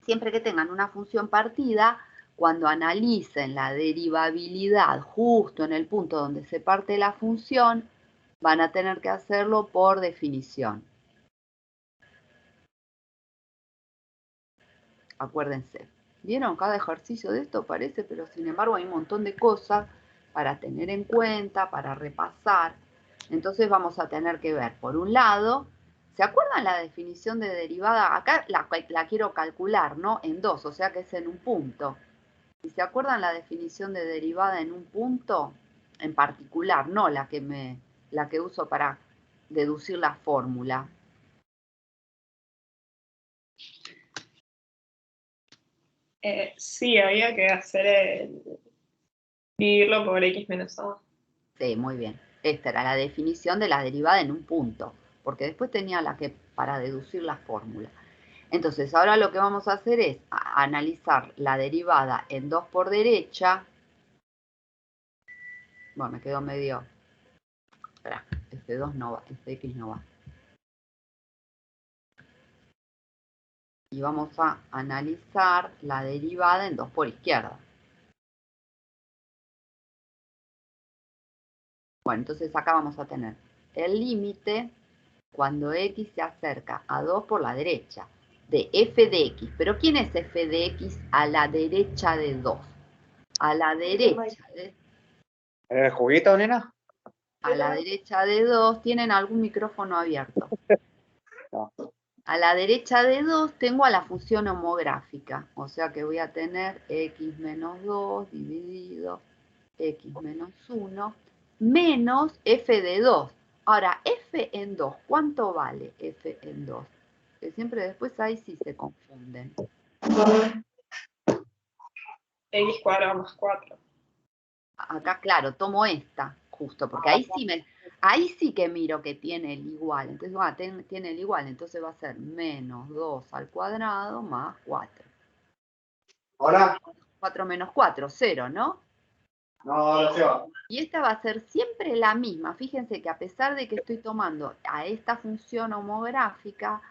Siempre que tengan una función partida, cuando analicen la derivabilidad justo en el punto donde se parte la función, van a tener que hacerlo por definición. Acuérdense. ¿Vieron? Cada ejercicio de esto parece, pero sin embargo hay un montón de cosas para tener en cuenta, para repasar. Entonces vamos a tener que ver, por un lado, ¿se acuerdan la definición de derivada? Acá la quiero calcular, ¿no? En 2, o sea que es en un punto. ¿Y se acuerdan la definición de derivada en un punto? En particular, no la que uso para deducir la fórmula. Sí, había que hacer dividirlo por x menos a. Sí, muy bien. Esta era la definición de la derivada en un punto, porque después tenía para deducir la fórmula. Entonces, ahora lo que vamos a hacer es analizar la derivada en 2 por derecha. Bueno, me quedó medio... Espera, este 2 no va, este x no va. Y vamos a analizar la derivada en 2 por izquierda. Bueno, entonces acá vamos a tener el límite cuando x se acerca a 2 por la derecha, de f de x. ¿Pero quién es f de x a la derecha de 2? A la derecha de... ¿Juguito, nena? A la derecha de 2, ¿tienen algún micrófono abierto? No. A la derecha de 2 tengo a la función homográfica, o sea que voy a tener x menos 2 dividido x menos 1 menos f de 2. Ahora, f en 2, ¿cuánto vale f en 2? Que siempre después ahí sí se confunden. X cuadrado más 4. Acá, claro, tomo esta, justo, porque ahí sí que miro que tiene el igual. Entonces, tiene el igual, entonces va a ser menos 2 al cuadrado más 4. Hola. 4 menos 4, 0, ¿no? No, no se va. Y esta va a ser siempre la misma. Fíjense que a pesar de que estoy tomando a esta función homográfica,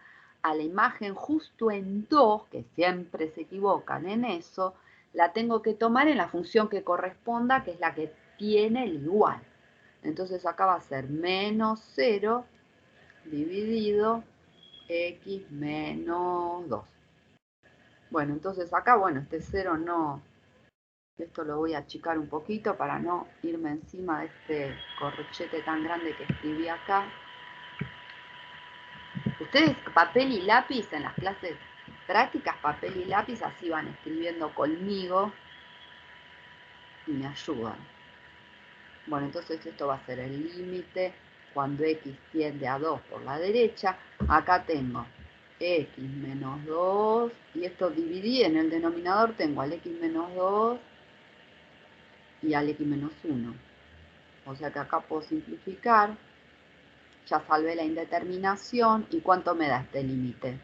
a la imagen justo en 2, que siempre se equivocan en eso, la tengo que tomar en la función que corresponda, que es la que tiene el igual. Entonces acá va a ser menos 0 dividido x menos 2. Bueno, entonces acá, bueno, este 0 no, esto lo voy a achicar un poquito para no irme encima de este corchete tan grande que escribí acá. Ustedes papel y lápiz en las clases prácticas, papel y lápiz, así van escribiendo conmigo y me ayudan. Bueno, entonces esto va a ser el límite cuando x tiende a 2 por la derecha. Acá tengo x menos 2 y esto dividí en el denominador, tengo al x menos 2 y al x menos 1. O sea que acá puedo simplificar. Ya salvé la indeterminación. ¿Y cuánto me da este límite?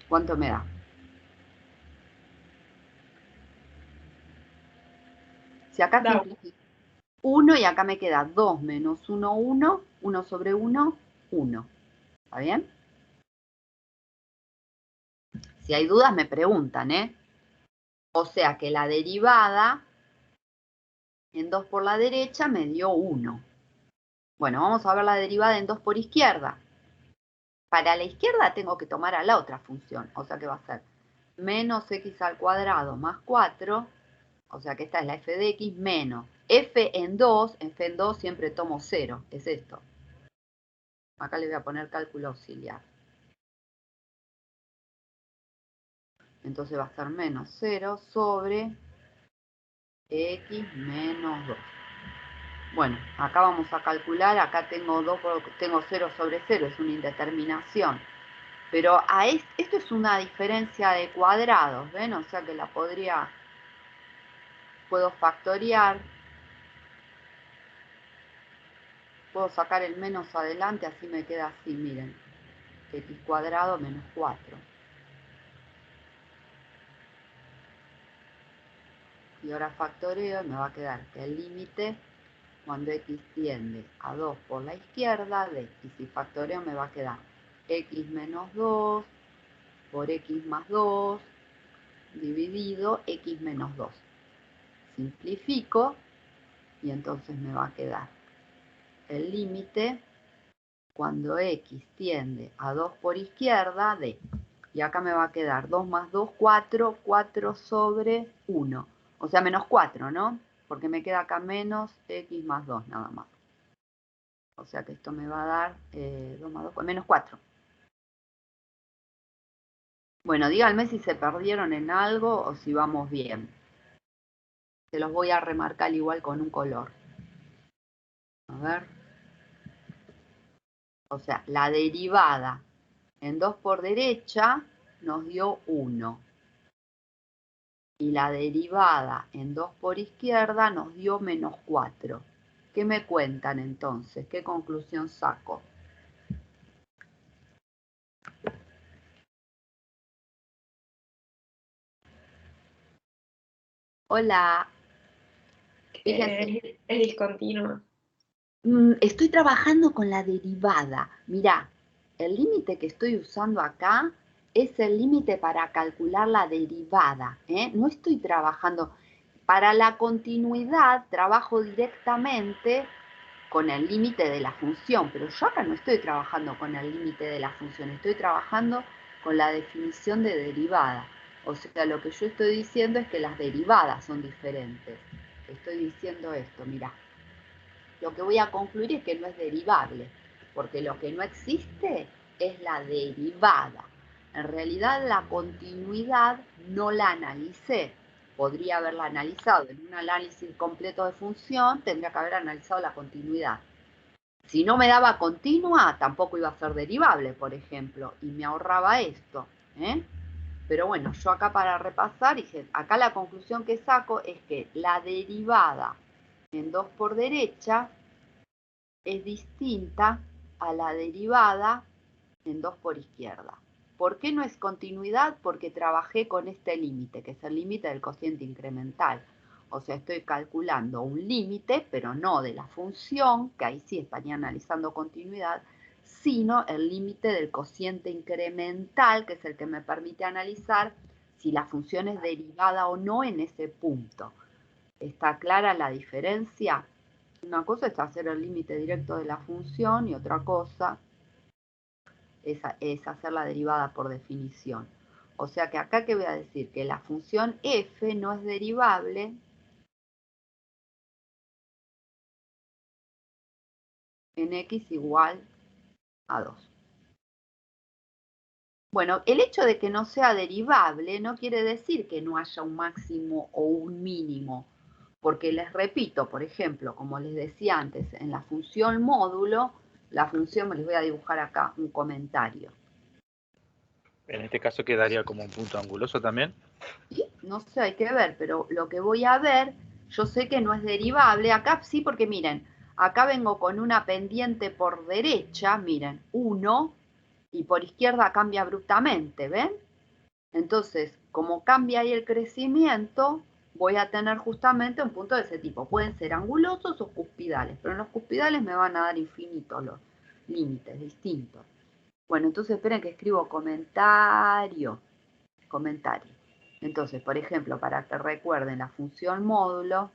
¿Cuánto me da? Si acá simplifico 1 y acá me queda 2 menos 1, 1, 1 sobre 1, 1. ¿Está bien? Si hay dudas me preguntan, ¿eh? O sea que la derivada en 2 por la derecha me dio 1. Bueno, vamos a ver la derivada en 2 por izquierda. Para la izquierda tengo que tomar a la otra función, o sea que va a ser menos x al cuadrado más 4, o sea que esta es la f de x, menos f en 2 siempre tomo 0, es esto. Acá le voy a poner cálculo auxiliar. Entonces va a ser menos 0 sobre x menos 2. Bueno, acá vamos a calcular, acá tengo 0 sobre 0, es una indeterminación. Pero esto es una diferencia de cuadrados, ¿ven? O sea que la puedo factoriar. Puedo sacar el menos adelante, así me queda así, miren. X cuadrado menos 4. Y ahora factoreo y me va a quedar que el límite cuando x tiende a 2 por la izquierda de, y si factoreo me va a quedar x menos 2 por x más 2 dividido x menos 2. Simplifico y entonces me va a quedar el límite cuando x tiende a 2 por izquierda de, y acá me va a quedar 2 más 2, 4, 4 sobre 1. O sea, menos 4, ¿no? Porque me queda acá menos x más 2 nada más. O sea que esto me va a dar 2 más 2, menos 4. Bueno, díganme si se perdieron en algo o si vamos bien. Se los voy a remarcar igual con un color. A ver. O sea, la derivada en 2 por derecha nos dio 1. Y la derivada en 2 por izquierda nos dio menos 4. ¿Qué me cuentan entonces? ¿Qué conclusión saco? Hola. Fíjense. Es discontinua. Estoy trabajando con la derivada. Mirá, el límite que estoy usando acá es el límite para calcular la derivada, ¿eh? No estoy trabajando. Para la continuidad trabajo directamente con el límite de la función, pero yo acá no estoy trabajando con el límite de la función, estoy trabajando con la definición de derivada. O sea, lo que yo estoy diciendo es que las derivadas son diferentes. Estoy diciendo esto, mirá. Lo que voy a concluir es que no es derivable, porque lo que no existe es la derivada. En realidad la continuidad no la analicé. Podría haberla analizado en un análisis completo de función, tendría que haber analizado la continuidad. Si no me daba continua, tampoco iba a ser derivable, por ejemplo, y me ahorraba esto, ¿eh? Pero bueno, yo acá para repasar, dije, acá la conclusión que saco es que la derivada en 2 por derecha es distinta a la derivada en 2 por izquierda. ¿Por qué no es continuidad? Porque trabajé con este límite, que es el límite del cociente incremental. O sea, estoy calculando un límite, pero no de la función, que ahí sí estaría analizando continuidad, sino el límite del cociente incremental, que es el que me permite analizar si la función es derivada o no en ese punto. ¿Está clara la diferencia? Una cosa es hacer el límite directo de la función y otra cosa es hacer la derivada por definición. O sea que acá, ¿qué voy a decir? Que la función f no es derivable en x igual a 2. Bueno, el hecho de que no sea derivable no quiere decir que no haya un máximo o un mínimo, porque les repito, por ejemplo, como les decía antes, en la función módulo, la función, les voy a dibujar acá un comentario. En este caso quedaría como un punto anguloso también. ¿Sí? No sé, hay que ver, pero lo que voy a ver, yo sé que no es derivable. Acá sí, porque miren, acá vengo con una pendiente por derecha, miren, 1, y por izquierda cambia abruptamente, ¿ven? Entonces, como cambia ahí el crecimiento, voy a tener justamente un punto de ese tipo. Pueden ser angulosos o cuspidales, pero en los cuspidales me van a dar infinitos los límites distintos. Bueno, entonces esperen que escribo comentario. Entonces, por ejemplo, para que recuerden la función módulo,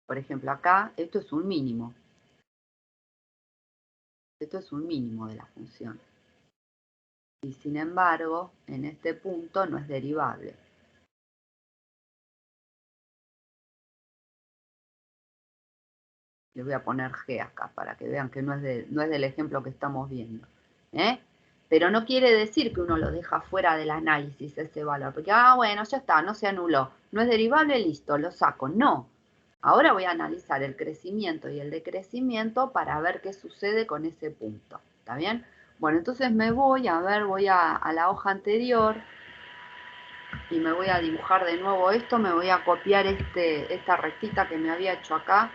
por ejemplo acá, esto es un mínimo. Esto es un mínimo de la función. Y sin embargo, en este punto no es derivable. Le voy a poner G acá para que vean que no es del ejemplo que estamos viendo. Pero no quiere decir que uno lo deja fuera del análisis ese valor. Porque, bueno, ya está, no se anuló. No es derivable, listo, lo saco. No. Ahora voy a analizar el crecimiento y el decrecimiento para ver qué sucede con ese punto. ¿Está bien? Bueno, entonces me voy a la hoja anterior y me voy a dibujar de nuevo esto. Me voy a copiar esta rectita que me había hecho acá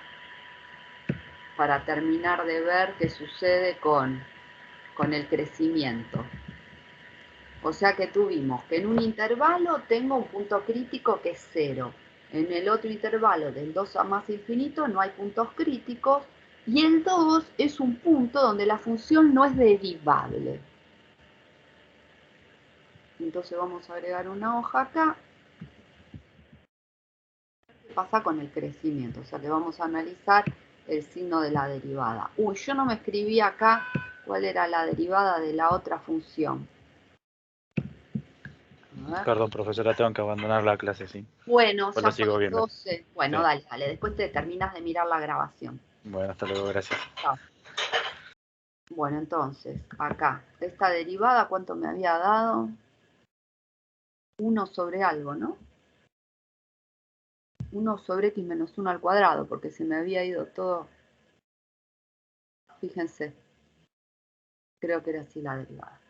para terminar de ver qué sucede con el crecimiento. O sea que tuvimos que en un intervalo tengo un punto crítico que es 0. En el otro intervalo del 2 a más infinito no hay puntos críticos y el 2 es un punto donde la función no es derivable. Entonces vamos a agregar una hoja acá. ¿Qué pasa con el crecimiento? O sea que vamos a analizar el signo de la derivada. Uy, yo no me escribí acá cuál era la derivada de la otra función. Perdón, profesora, tengo que abandonar la clase, sí. Bueno, Pues ya lo son sigo las viendo. 12. Bueno, Sí. dale. Después te terminas de mirar la grabación. Bueno, hasta luego, gracias. Chao. Bueno, entonces, acá, esta derivada, ¿cuánto me había dado? 1 sobre algo, ¿no? 1 sobre x menos 1 al cuadrado, porque se me había ido todo. Fíjense. Creo que era así la derivada.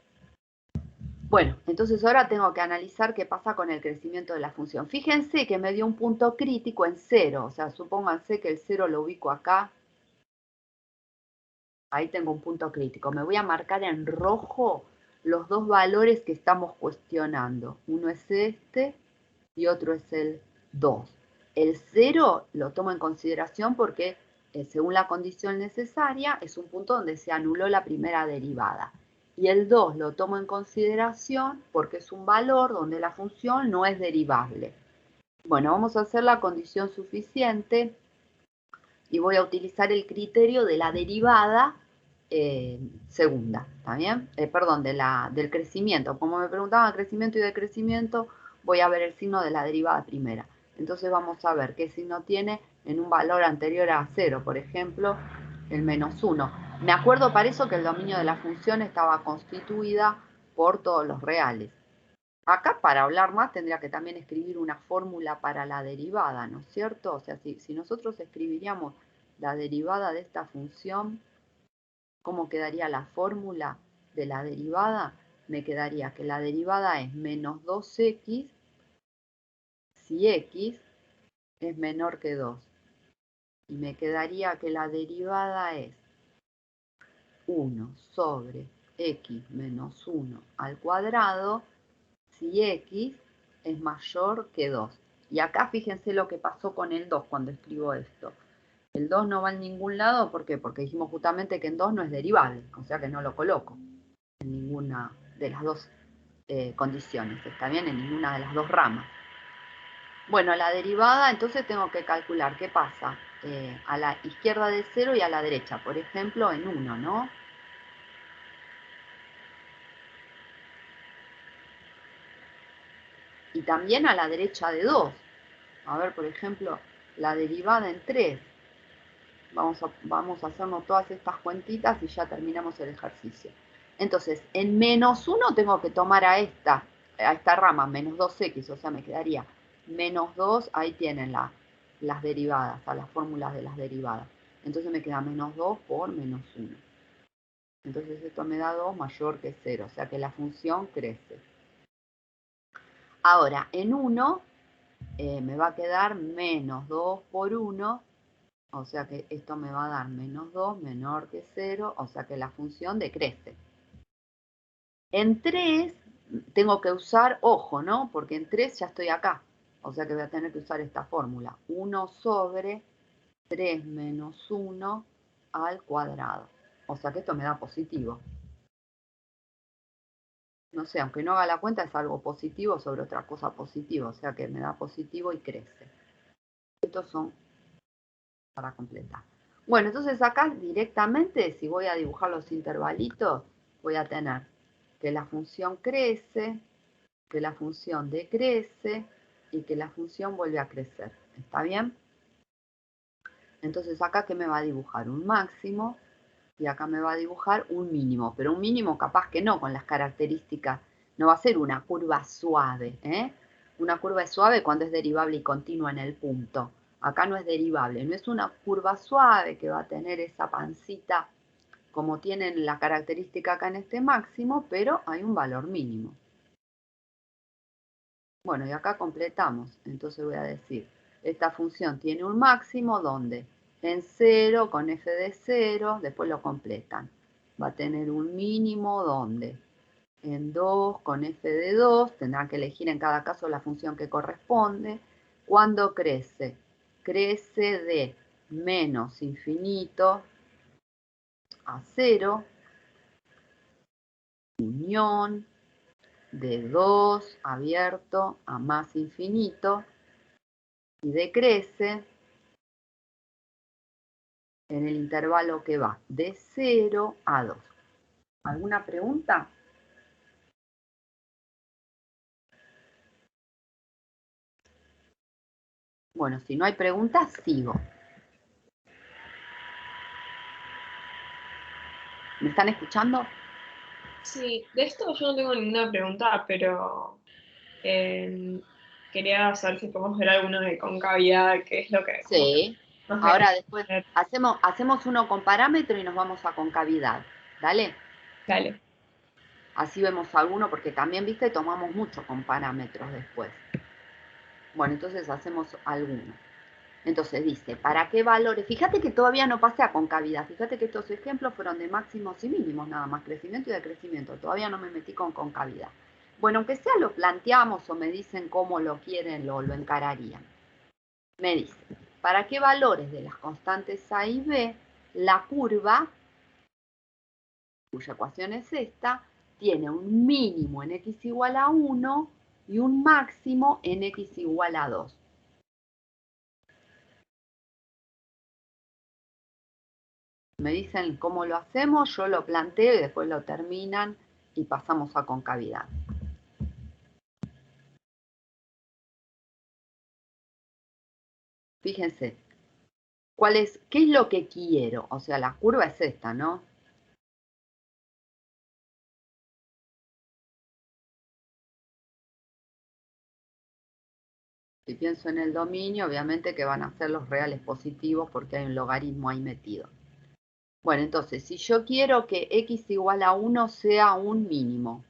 Bueno, entonces ahora tengo que analizar qué pasa con el crecimiento de la función. Fíjense que me dio un punto crítico en 0. O sea, supónganse que el 0 lo ubico acá. Ahí tengo un punto crítico. Me voy a marcar en rojo los dos valores que estamos cuestionando. Uno es este y otro es el 2. El 0 lo tomo en consideración porque, según la condición necesaria, es un punto donde se anuló la primera derivada. Y el 2 lo tomo en consideración porque es un valor donde la función no es derivable. Bueno, vamos a hacer la condición suficiente y voy a utilizar el criterio de la derivada segunda, ¿está bien? Perdón, del crecimiento. Como me preguntaban crecimiento y decrecimiento, voy a ver el signo de la derivada primera. Entonces vamos a ver qué signo tiene en un valor anterior a 0, por ejemplo, el menos 1. Me acuerdo para eso que el dominio de la función estaba constituida por todos los reales. Acá, para hablar más, tendría que también escribir una fórmula para la derivada, ¿no es cierto? O sea, si nosotros escribiríamos la derivada de esta función, ¿cómo quedaría la fórmula de la derivada? Me quedaría que la derivada es menos 2x si x es menor que 2. Y me quedaría que la derivada es 1 sobre x menos 1 al cuadrado si x es mayor que 2. Y acá fíjense lo que pasó con el 2 cuando escribo esto. El 2 no va en ningún lado, ¿por qué? Porque dijimos justamente que en 2 no es derivable, o sea que no lo coloco en ninguna de las dos condiciones, ¿está bien? En ninguna de las dos ramas. Bueno, la derivada, entonces tengo que calcular qué pasa a la izquierda de 0 y a la derecha, por ejemplo, en 1, ¿no? Y también a la derecha de 2. A ver, por ejemplo, la derivada en 3. Vamos a hacernos todas estas cuentitas y ya terminamos el ejercicio. Entonces, en menos 1 tengo que tomar a esta rama, menos 2x, o sea, me quedaría menos 2, ahí tienen las derivadas, las fórmulas de las derivadas. Entonces me queda menos 2 por menos 1. Entonces esto me da 2 mayor que 0, o sea que la función crece. Ahora, en 1 me va a quedar menos 2 por 1, o sea que esto me va a dar menos 2 menor que 0, o sea que la función decrece. En 3 tengo que usar, ojo, ¿no? Porque en 3 ya estoy acá, o sea que voy a tener que usar esta fórmula. 1 sobre 3 menos 1 al cuadrado. O sea que esto me da positivo. No sé, aunque no haga la cuenta, es algo positivo sobre otra cosa positiva, o sea que me da positivo y crece. Estos son para completar. Bueno, entonces acá directamente, si voy a dibujar los intervalitos, voy a tener que la función crece, que la función decrece y que la función vuelve a crecer. ¿Está bien? Entonces acá, ¿qué me va a dibujar? Un máximo y acá me va a dibujar un mínimo, pero un mínimo capaz que no, con las características, no va a ser una curva suave, ¿eh? Una curva es suave cuando es derivable y continua en el punto. Acá no es derivable, no es una curva suave que va a tener esa pancita como tienen la característica acá en este máximo, pero hay un valor mínimo. Bueno, y acá completamos, entonces voy a decir, esta función tiene un máximo donde en 0 con f de 0, después lo completan. Va a tener un mínimo donde en 2 con f de 2, tendrán que elegir en cada caso la función que corresponde. ¿Cuándo crece? Crece de menos infinito a 0, unión de 2 abierto a más infinito, y decrece en el intervalo que va de 0 a 2. ¿Alguna pregunta? Bueno, si no hay preguntas, sigo. ¿Me están escuchando? Sí, de esto yo no tengo ninguna pregunta, pero quería saber si podemos ver alguno de concavidad, que es lo que Sí. nos Ahora gustaría después ver. hacemos uno con parámetro y nos vamos a concavidad. ¿Dale? Dale. Así vemos alguno, porque también, viste, tomamos mucho con parámetros después. Bueno, entonces hacemos alguno. Entonces dice, ¿para qué valores? Fíjate que todavía no pasé a concavidad. Fíjate que estos ejemplos fueron de máximos y mínimos nada más, crecimiento y decrecimiento. Todavía no me metí con concavidad. Bueno, aunque sea lo planteamos o me dicen cómo lo quieren, lo encararían. Me dice, ¿para qué valores de las constantes A y B la curva, cuya ecuación es esta, tiene un mínimo en x igual a 1 y un máximo en x igual a 2? Me dicen cómo lo hacemos, yo lo planteo y después lo terminan y pasamos a concavidad. Fíjense, ¿qué es lo que quiero? O sea, la curva es esta, ¿no? Si pienso en el dominio, obviamente que van a ser los reales positivos porque hay un logaritmo ahí metido. Bueno, entonces, si yo quiero que x igual a 1 sea un mínimo,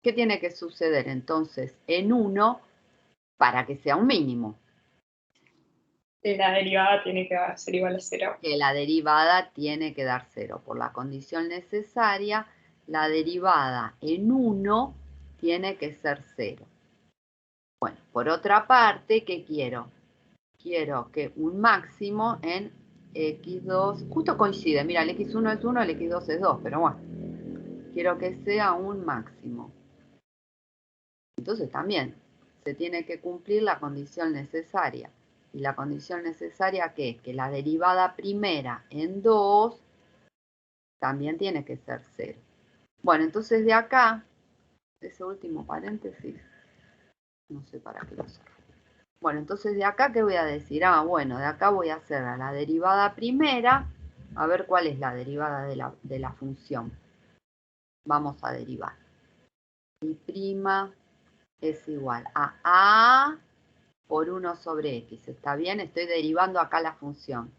¿qué tiene que suceder entonces en 1 para que sea un mínimo? La derivada tiene que ser igual a 0. Que la derivada tiene que dar 0. Por la condición necesaria, la derivada en 1 tiene que ser 0. Bueno, por otra parte, ¿qué quiero? Quiero que un máximo en x2, justo coincide, mira, el x1 es 1, el x2 es 2, pero bueno, quiero que sea un máximo. Entonces también se tiene que cumplir la condición necesaria. ¿Y la condición necesaria qué es? Que la derivada primera en 2 también tiene que ser 0. Bueno, entonces de acá, ese último paréntesis, no sé para qué lo cerré. Bueno, entonces de acá, ¿qué voy a decir? Ah, bueno, de acá voy a hacer a la derivada primera, a ver cuál es la derivada de la función. Vamos a derivar. Y prima es igual a A por 1 sobre X. ¿Está bien? Estoy derivando acá la función.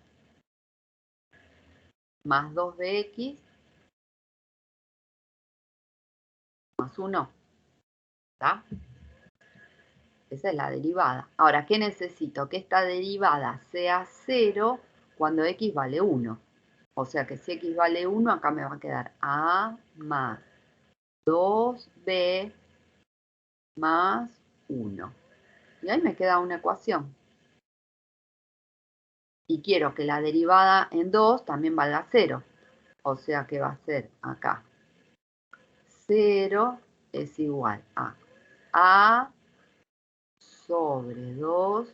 Más 2 de X más 1. ¿Está? Esa es la derivada. Ahora, ¿qué necesito? Que esta derivada sea 0 cuando X vale 1. O sea que si X vale 1, acá me va a quedar A más 2B más 1. Y ahí me queda una ecuación. Y quiero que la derivada en 2 también valga 0. O sea que va a ser acá 0 es igual a A sobre 2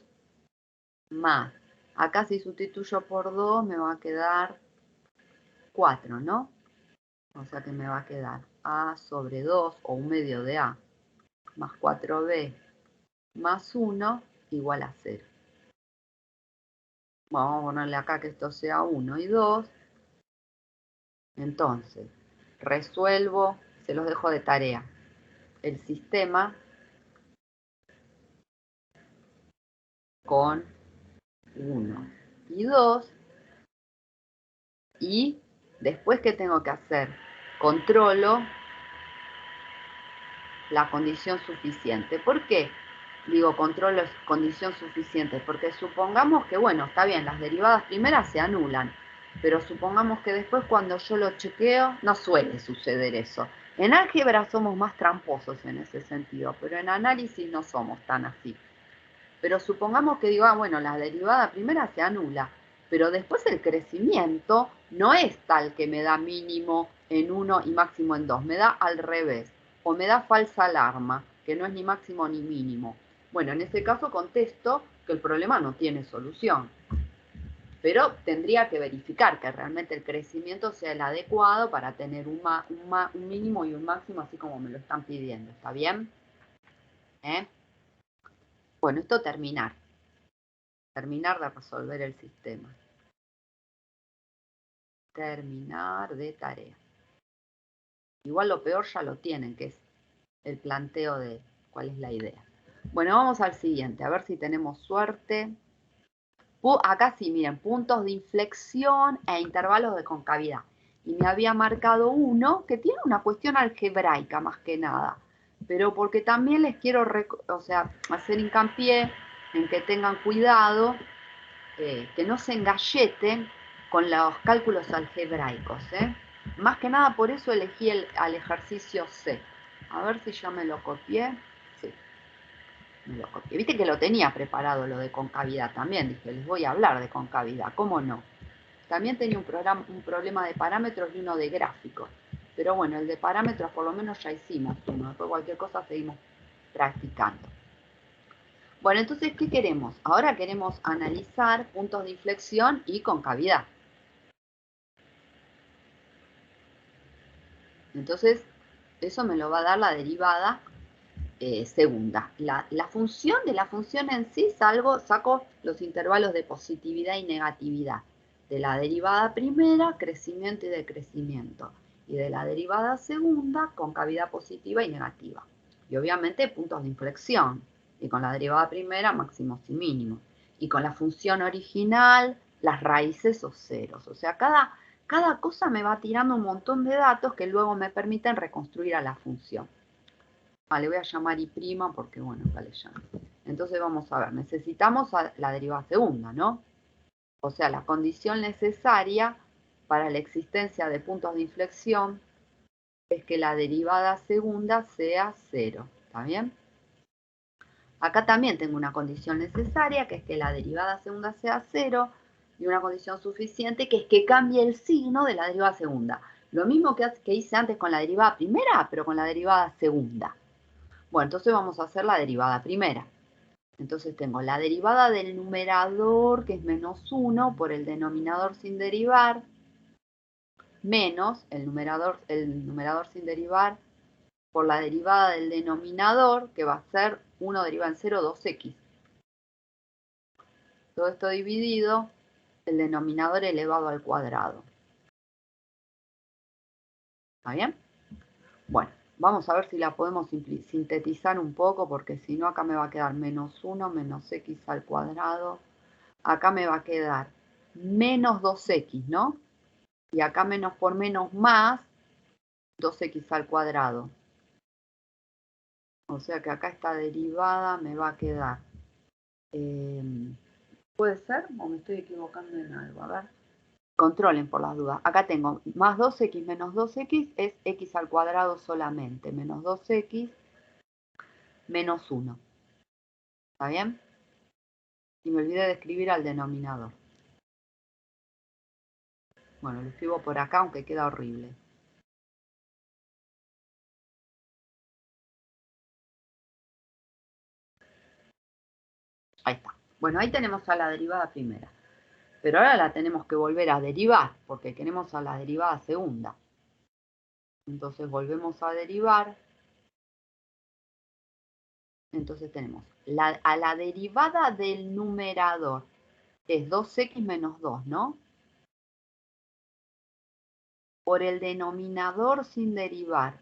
más. Acá si sustituyo por 2 me va a quedar 4, ¿no? O sea que me va a quedar A sobre 2 o 1 medio de A más 4B más 1 igual a 0. Vamos a ponerle acá que esto sea 1 y 2. Entonces, resuelvo, se los dejo de tarea, el sistema con 1 y 2. Y después, ¿qué tengo que hacer? Controlo la condición suficiente. ¿Por qué digo controlo condición suficiente? Porque supongamos que, bueno, está bien, las derivadas primeras se anulan, pero supongamos que después cuando yo lo chequeo, no suele suceder eso. En álgebra somos más tramposos en ese sentido, pero en análisis no somos tan así. Pero supongamos que digo, bueno, la derivada primera se anula, pero después el crecimiento no es tal que me da mínimo en 1 y máximo en 2, me da al revés, o me da falsa alarma, que no es ni máximo ni mínimo. Bueno, en ese caso contesto que el problema no tiene solución, pero tendría que verificar que realmente el crecimiento sea el adecuado para tener un mínimo y un máximo, así como me lo están pidiendo. ¿Está bien? Bueno, esto terminar de resolver el sistema. Terminar de tarea. Igual lo peor ya lo tienen, que es el planteo de cuál es la idea. Bueno, vamos al siguiente, a ver si tenemos suerte. Acá sí, miren, puntos de inflexión e intervalos de concavidad. Y me había marcado uno que tiene una cuestión algebraica más que nada, pero porque también les quiero hacer hincapié en que tengan cuidado, que no se engalleten con los cálculos algebraicos. Más que nada por eso elegí al ejercicio C. A ver si ya me lo copié. Sí, me lo copié. Viste que lo tenía preparado lo de concavidad también. Dije, les voy a hablar de concavidad. ¿Cómo no? También tenía un problema de parámetros y uno de gráficos. Pero bueno, el de parámetros por lo menos ya hicimos uno. Después cualquier cosa seguimos practicando. Bueno, entonces, ¿qué queremos? Ahora queremos analizar puntos de inflexión y concavidad. Entonces, eso me lo va a dar la derivada segunda. La función de la función en sí, saco los intervalos de positividad y negatividad. De la derivada primera, crecimiento y decrecimiento. Y de la derivada segunda, concavidad positiva y negativa. Y obviamente puntos de inflexión. Y con la derivada primera, máximos y mínimos. Y con la función original, las raíces o ceros. O sea, cada cosa me va tirando un montón de datos que luego me permiten reconstruir a la función. Le voy a llamar I' porque, bueno, acá le llamo. Entonces vamos a ver, necesitamos la derivada segunda, ¿no? O sea, la condición necesaria para la existencia de puntos de inflexión es que la derivada segunda sea 0. ¿Está bien? Acá también tengo una condición necesaria, que es que la derivada segunda sea 0, y una condición suficiente, que es que cambie el signo de la derivada segunda. Lo mismo que hice antes con la derivada primera, pero con la derivada segunda. Bueno, entonces vamos a hacer la derivada primera. Entonces tengo la derivada del numerador, que es menos 1, por el denominador sin derivar, menos el numerador sin derivar por la derivada del denominador, que va a ser 1 derivada en 0, 2x. Todo esto dividido, el denominador elevado al cuadrado. ¿Está bien? Bueno, vamos a ver si la podemos sintetizar un poco, porque si no acá me va a quedar menos 1 menos x al cuadrado. Acá me va a quedar menos 2x, ¿no? Y acá menos por menos más 2x al cuadrado. O sea que acá esta derivada me va a quedar. ¿Puede ser? ¿O me estoy equivocando en algo? A ver. Controlen por las dudas. Acá tengo más 2x menos 2x es x al cuadrado solamente. Menos 2x menos 1. ¿Está bien? Y me olvidé de escribir al denominador. Bueno, lo escribo por acá, aunque queda horrible. Ahí está. Bueno, ahí tenemos a la derivada primera. Pero ahora la tenemos que volver a derivar, porque queremos a la derivada segunda. Entonces volvemos a derivar. Entonces tenemos a la derivada del numerador, es 2x menos 2, ¿no? Por el denominador sin derivar,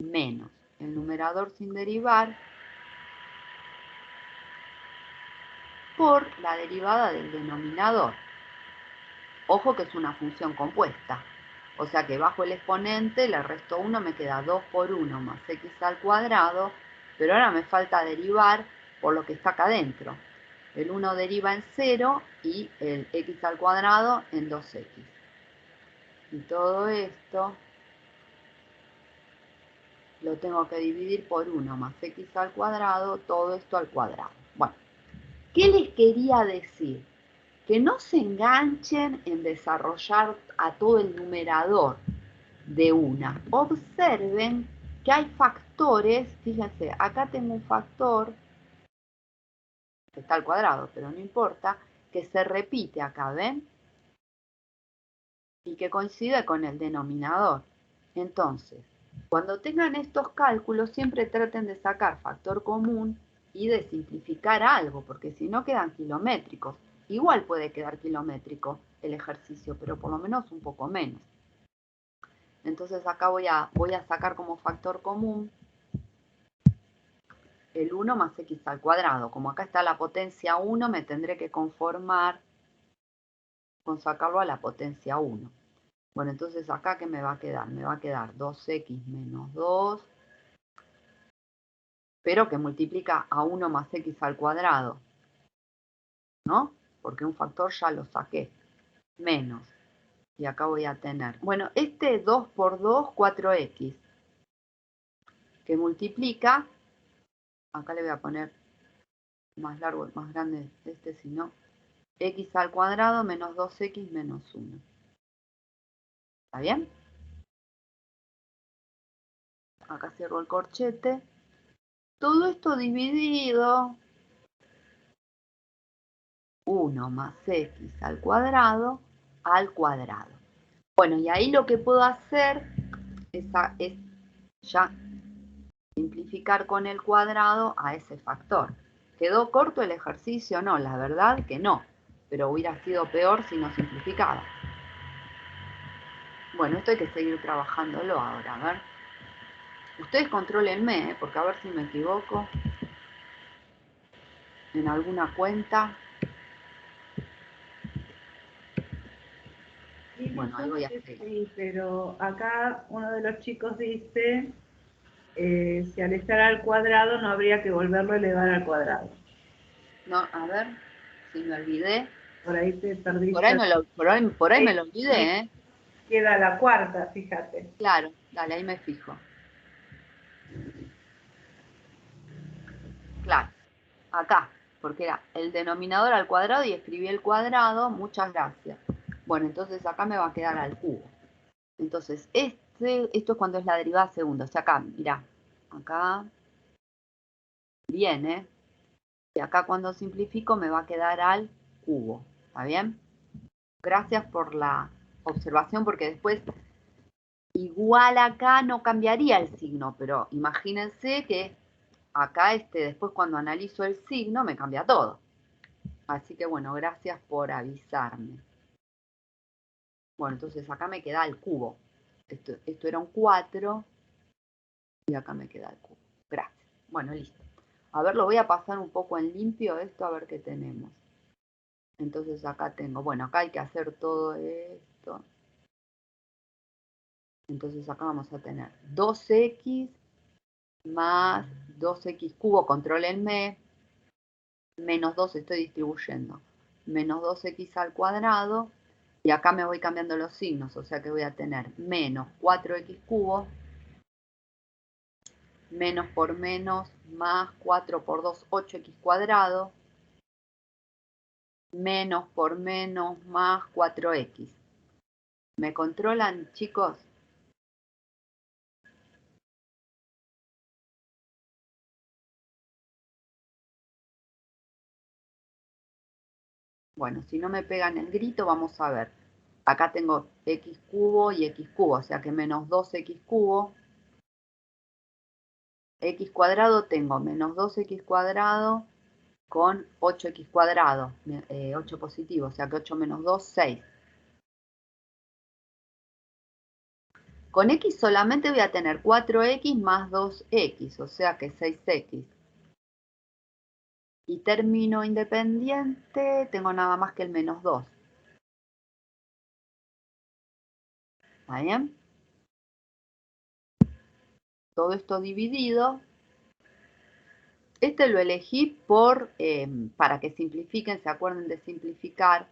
menos el numerador sin derivar, por la derivada del denominador. Ojo que es una función compuesta. O sea que bajo el exponente le resto 1, me queda 2 por 1 más x al cuadrado, pero ahora me falta derivar por lo que está acá adentro. El 1 deriva en 0 y el x al cuadrado en 2x. Y todo esto lo tengo que dividir por 1 más x al cuadrado, todo esto al cuadrado. Bueno, ¿qué les quería decir? Que no se enganchen en desarrollar a todo el numerador de una. Observen que hay factores, fíjense, acá tengo un factor, que está al cuadrado, pero no importa, que se repite acá, ¿ven? Y que coincide con el denominador. Entonces, cuando tengan estos cálculos, siempre traten de sacar factor común y de simplificar algo, porque si no quedan kilométricos. Igual puede quedar kilométrico el ejercicio, pero por lo menos un poco menos. Entonces acá voy a sacar como factor común el 1 más x al cuadrado. Como acá está la potencia 1, me tendré que conformar con sacarlo a la potencia 1. Bueno, entonces acá, ¿qué me va a quedar? Me va a quedar 2x menos 2, pero que multiplica a 1 más x al cuadrado, ¿no? Porque un factor ya lo saqué, menos. Y acá voy a tener, bueno, este 2 por 2, 4x, que multiplica, acá le voy a poner más largo, más grande este, si no, x al cuadrado menos 2x menos 1. ¿Está bien? Acá cierro el corchete. Todo esto dividido 1 más x al cuadrado. Bueno, y ahí lo que puedo hacer es ya simplificar con el cuadrado a ese factor. ¿Quedó corto el ejercicio? No, la verdad que no. Pero hubiera sido peor si no simplificaba. Bueno, esto hay que seguir trabajándolo ahora, a ver. Ustedes contrólenme, porque a ver si me equivoco en alguna cuenta. Sí, Bueno, ahí voy a seguir. Sí, pero acá uno de los chicos dice, si al estar al cuadrado no habría que volverlo a elevar al cuadrado. No, a ver, si me olvidé. Por ahí te perdiste. Por ahí me lo olvidé, ¿eh? queda la cuarta, fíjate. Claro, dale, ahí me fijo. Claro, acá, porque era el denominador al cuadrado y escribí el cuadrado, muchas gracias. Bueno, entonces acá me va a quedar al cubo. Entonces, esto es cuando es la derivada segunda. O sea, acá, mirá, acá viene, y acá cuando simplifico me va a quedar al cubo. ¿Está bien? Gracias por la observación, porque después, igual acá no cambiaría el signo, pero imagínense que acá después cuando analizo el signo me cambia todo. Así que bueno, gracias por avisarme. Bueno, entonces acá me queda el cubo. Esto era un 4 y acá me queda el cubo. Gracias. Bueno, listo. A ver, lo voy a pasar un poco en limpio esto, a ver qué tenemos. Entonces acá tengo, bueno, acá hay que hacer todo esto. Entonces acá vamos a tener 2x más 2x cubo, contrólenme, menos 2 estoy distribuyendo, menos 2x al cuadrado, y acá me voy cambiando los signos, o sea que voy a tener menos 4x cubo, menos por menos, más 4 por 2, 8x cuadrado, menos por menos, más 4x. ¿Me controlan, chicos? Bueno, si no me pegan el grito, vamos a ver. Acá tengo x cubo y x cubo, o sea que menos 2x cubo. X cuadrado tengo menos 2x cuadrado con 8x cuadrado, 8 positivo, o sea que 8 menos 2, 6. Con x solamente voy a tener 4x más 2x, o sea que 6x. Y término independiente tengo nada más que el menos 2. ¿Está bien? Todo esto dividido. Este lo elegí para que simplifiquen, se acuerden de simplificar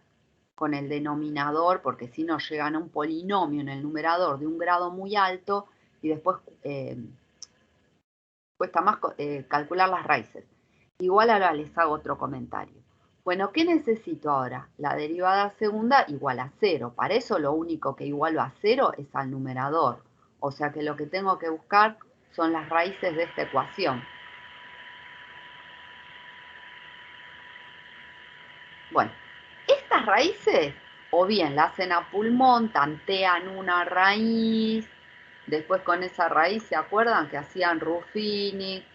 con el denominador, porque si no llegan a un polinomio en el numerador de un grado muy alto y después cuesta más calcular las raíces. Igual ahora les hago otro comentario. Bueno, ¿qué necesito ahora? La derivada segunda igual a 0. Para eso lo único que igualo a 0 es al numerador. O sea que lo que tengo que buscar son las raíces de esta ecuación. Bueno, estas raíces o bien la hacen a pulmón, tantean una raíz, después con esa raíz, ¿se acuerdan que hacían Ruffini?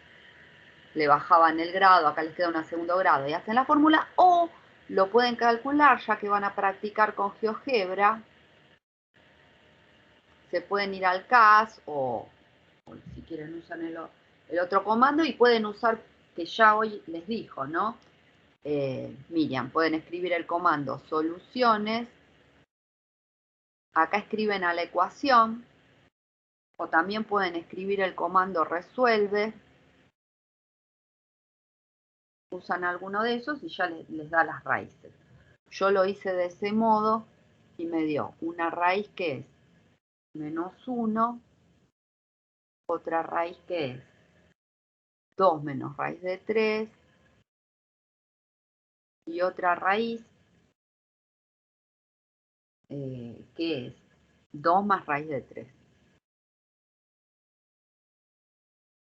Le bajaban el grado, acá les queda un segundo grado y hacen la fórmula, o lo pueden calcular ya que van a practicar con GeoGebra. Se pueden ir al CAS o si quieren usan el otro comando y pueden usar, que ya hoy les dijo, ¿no? Miriam, pueden escribir el comando soluciones. Acá escriben a la ecuación, o también pueden escribir el comando resuelve. Usan alguno de esos y ya les da las raíces. Yo lo hice de ese modo y me dio una raíz que es menos 1, otra raíz que es 2 menos raíz de 3 y otra raíz que es 2 más raíz de 3.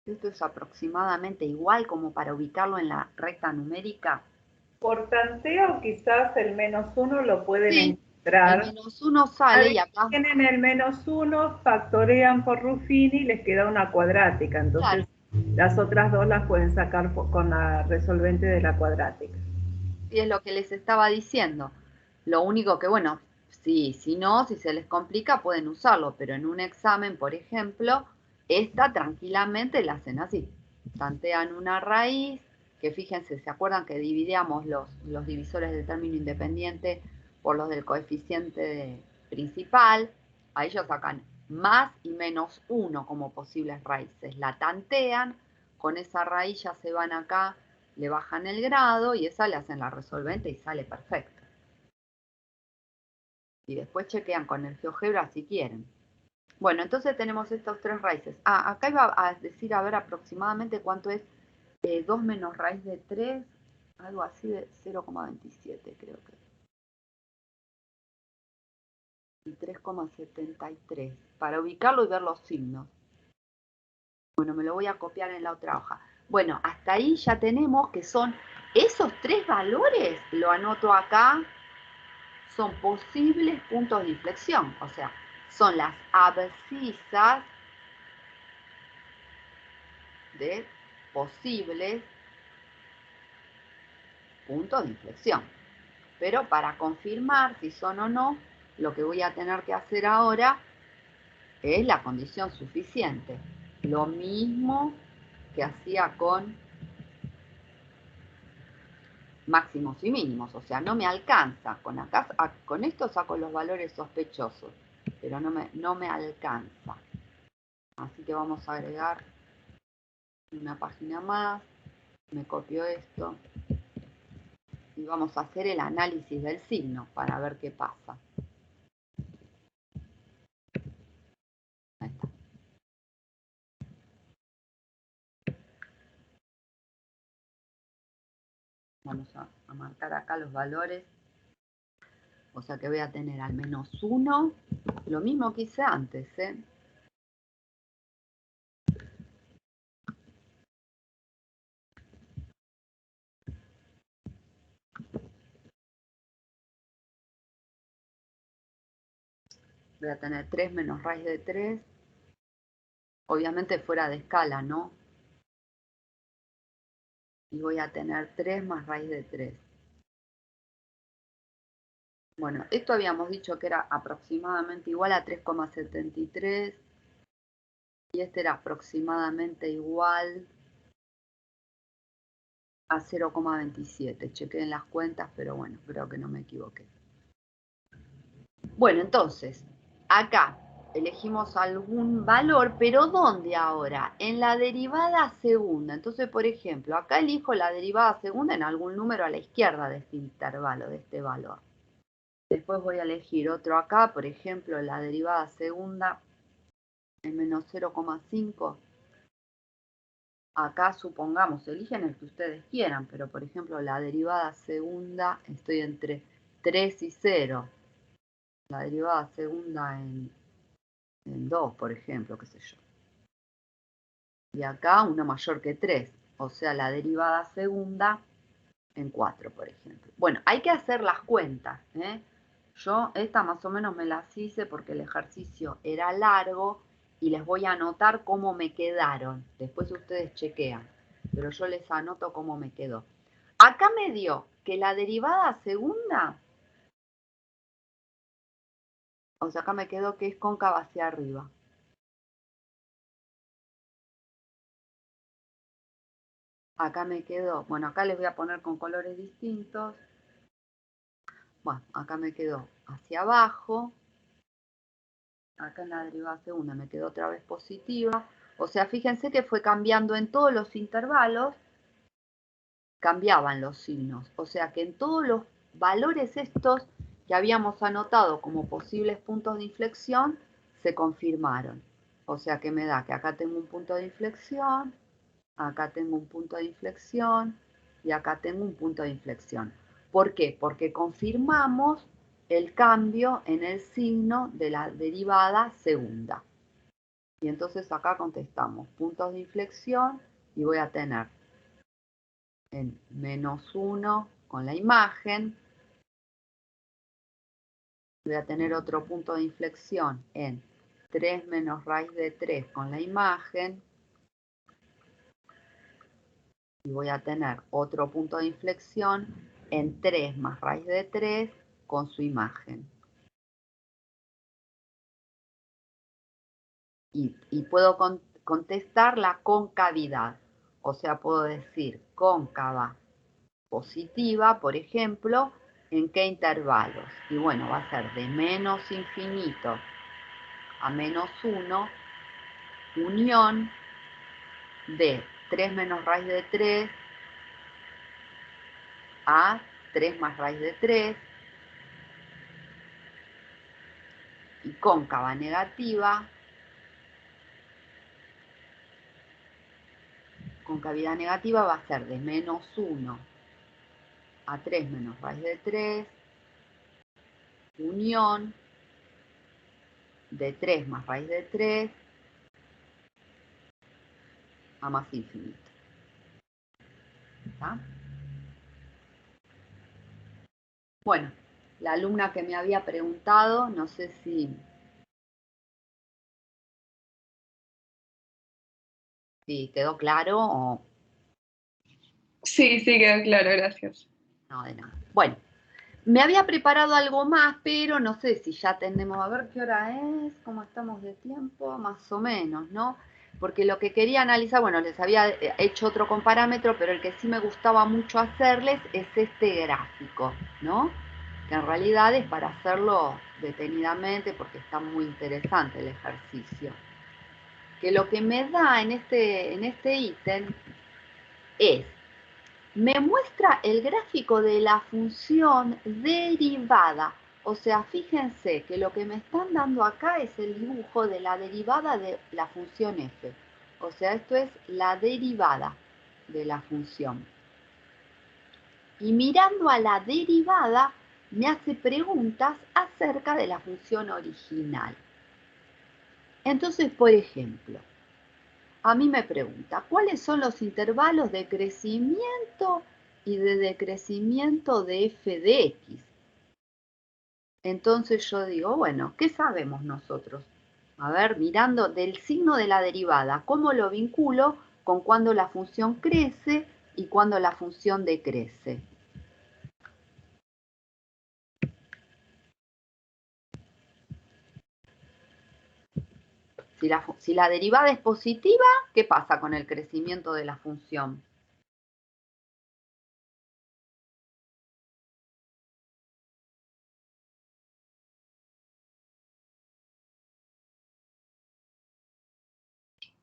Esto es aproximadamente igual como para ubicarlo en la recta numérica. Por tanteo quizás el menos 1 lo pueden Sí, encontrar. el menos 1 sale y acá... Tienen el menos 1, factorean por Ruffini y les queda una cuadrática. Entonces, claro, las otras dos las pueden sacar con la resolvente de la cuadrática. Y es lo que les estaba diciendo. Lo único que, bueno, si no, si se les complica, pueden usarlo, pero en un examen, por ejemplo, esta tranquilamente la hacen así. Tantean una raíz, que fíjense, ¿se acuerdan que dividíamos los divisores del término independiente por los del coeficiente principal? Ahí ellos sacan más y menos 1 como posibles raíces. La tantean, con esa raíz ya se van acá, le bajan el grado y esa le hacen la resolvente y sale perfecto. Y después chequean con el GeoGebra si quieren. Bueno, entonces tenemos estos 3 raíces. Acá iba a decir, a ver, aproximadamente cuánto es 2 menos raíz de 3, algo así de 0,27 creo que. Y 3,73, para ubicarlo y ver los signos. Bueno, me lo voy a copiar en la otra hoja. Bueno, hasta ahí ya tenemos que son esos 3 valores, lo anoto acá, son posibles puntos de inflexión, o sea, son las abscisas de posibles puntos de inflexión. Pero para confirmar si son o no, lo que voy a tener que hacer ahora es la condición suficiente. Lo mismo que hacía con máximos y mínimos, o sea, no me alcanza. Con esto saco los valores sospechosos, pero no me alcanza. Así que vamos a agregar una página más, me copio esto y vamos a hacer el análisis del signo para ver qué pasa. Ahí está. Vamos a marcar acá los valores. O sea que voy a tener al menos 1, lo mismo que hice antes, ¿eh? Voy a tener 3 menos raíz de 3, obviamente fuera de escala, ¿no? Y voy a tener 3 más raíz de 3. Bueno, esto habíamos dicho que era aproximadamente igual a 3,73 y este era aproximadamente igual a 0,27. Chequeen las cuentas, pero bueno, creo que no me equivoqué. Bueno, entonces, acá elegimos algún valor, pero ¿dónde ahora? En la derivada segunda. Entonces, por ejemplo, acá elijo la derivada segunda en algún número a la izquierda de este intervalo, de este valor. Después voy a elegir otro acá, por ejemplo, la derivada segunda en menos 0,5. Acá supongamos, eligen el que ustedes quieran, pero por ejemplo la derivada segunda, estoy entre 3 y 0. La derivada segunda en 2, por ejemplo, qué sé yo. Y acá una mayor que 3, o sea, la derivada segunda en 4, por ejemplo. Bueno, hay que hacer las cuentas, ¿eh? Yo esta más o menos me las hice porque el ejercicio era largo y les voy a anotar cómo me quedaron. Después ustedes chequean, pero yo les anoto cómo me quedó. Acá me dio que la derivada segunda, o sea, acá me quedó que es cóncava hacia arriba. Acá me quedó, bueno, acá les voy a poner con colores distintos. Bueno, acá me quedó hacia abajo. Acá en la derivada segunda me quedó otra vez positiva. O sea, fíjense que fue cambiando en todos los intervalos, cambiaban los signos. O sea que en todos los valores estos que habíamos anotado como posibles puntos de inflexión, se confirmaron. O sea que me da que acá tengo un punto de inflexión, acá tengo un punto de inflexión y acá tengo un punto de inflexión. ¿Por qué? Porque confirmamos el cambio en el signo de la derivada segunda. Y entonces acá contestamos puntos de inflexión y voy a tener en menos 1 con la imagen. Voy a tener otro punto de inflexión en 3 menos raíz de 3 con la imagen. Y voy a tener otro punto de inflexión en 3 más raíz de 3 con su imagen. Y puedo contestar la concavidad. O sea, puedo decir cóncava positiva, por ejemplo, ¿en qué intervalos? Y bueno, va a ser de menos infinito a menos 1, unión de 3 menos raíz de 3 a 3 más raíz de 3, y cóncava negativa, concavidad negativa va a ser de menos 1 a 3 menos raíz de 3, unión de 3 más raíz de 3 a más infinito. ¿Está? Bueno, la alumna que me había preguntado, no sé si quedó claro o... Sí, sí, quedó claro, gracias. No, de nada. Bueno, me había preparado algo más, pero no sé si ya tenemos, a ver qué hora es, cómo estamos de tiempo, más o menos, ¿no? Porque lo que quería analizar, bueno, les había hecho otro con parámetro, pero el que sí me gustaba mucho hacerles es este gráfico, ¿no? Que en realidad es para hacerlo detenidamente porque está muy interesante el ejercicio. Que lo que me da en este ítem es, me muestra el gráfico de la función derivada. O sea, fíjense que lo que me están dando acá es el dibujo de la derivada de la función f. O sea, esto es la derivada de la función. Y mirando a la derivada, me hace preguntas acerca de la función original. Entonces, por ejemplo, a mí me pregunta, ¿cuáles son los intervalos de crecimiento y de decrecimiento de f de x? Entonces yo digo, bueno, ¿qué sabemos nosotros? A ver, mirando del signo de la derivada, ¿cómo lo vinculo con cuando la función crece y cuando la función decrece? Si la derivada es positiva, ¿qué pasa con el crecimiento de la función?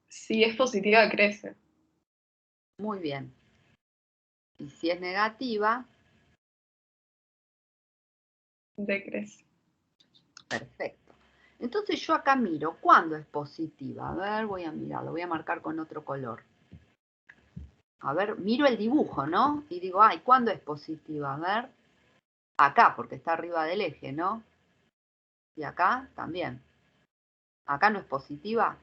Si es positiva, crece. Muy bien. Y si es negativa, Decrece. perfecto. Entonces yo acá miro cuándo es positiva. A ver, voy a mirarlo, voy a marcar con otro color. A ver, miro el dibujo, ¿no? Y digo, ay, ¿cuándo es positiva? A ver, acá, porque está arriba del eje, ¿no? Y acá también. Acá no es positiva.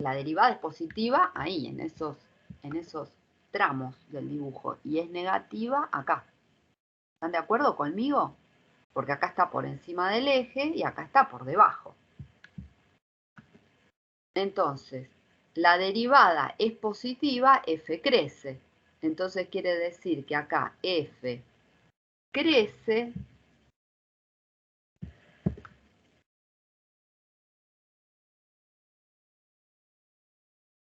La derivada es positiva ahí, en esos tramos del dibujo. Y es negativa acá. ¿Están de acuerdo conmigo? Porque acá está por encima del eje y acá está por debajo. Entonces, la derivada es positiva, f crece. Entonces quiere decir que acá f crece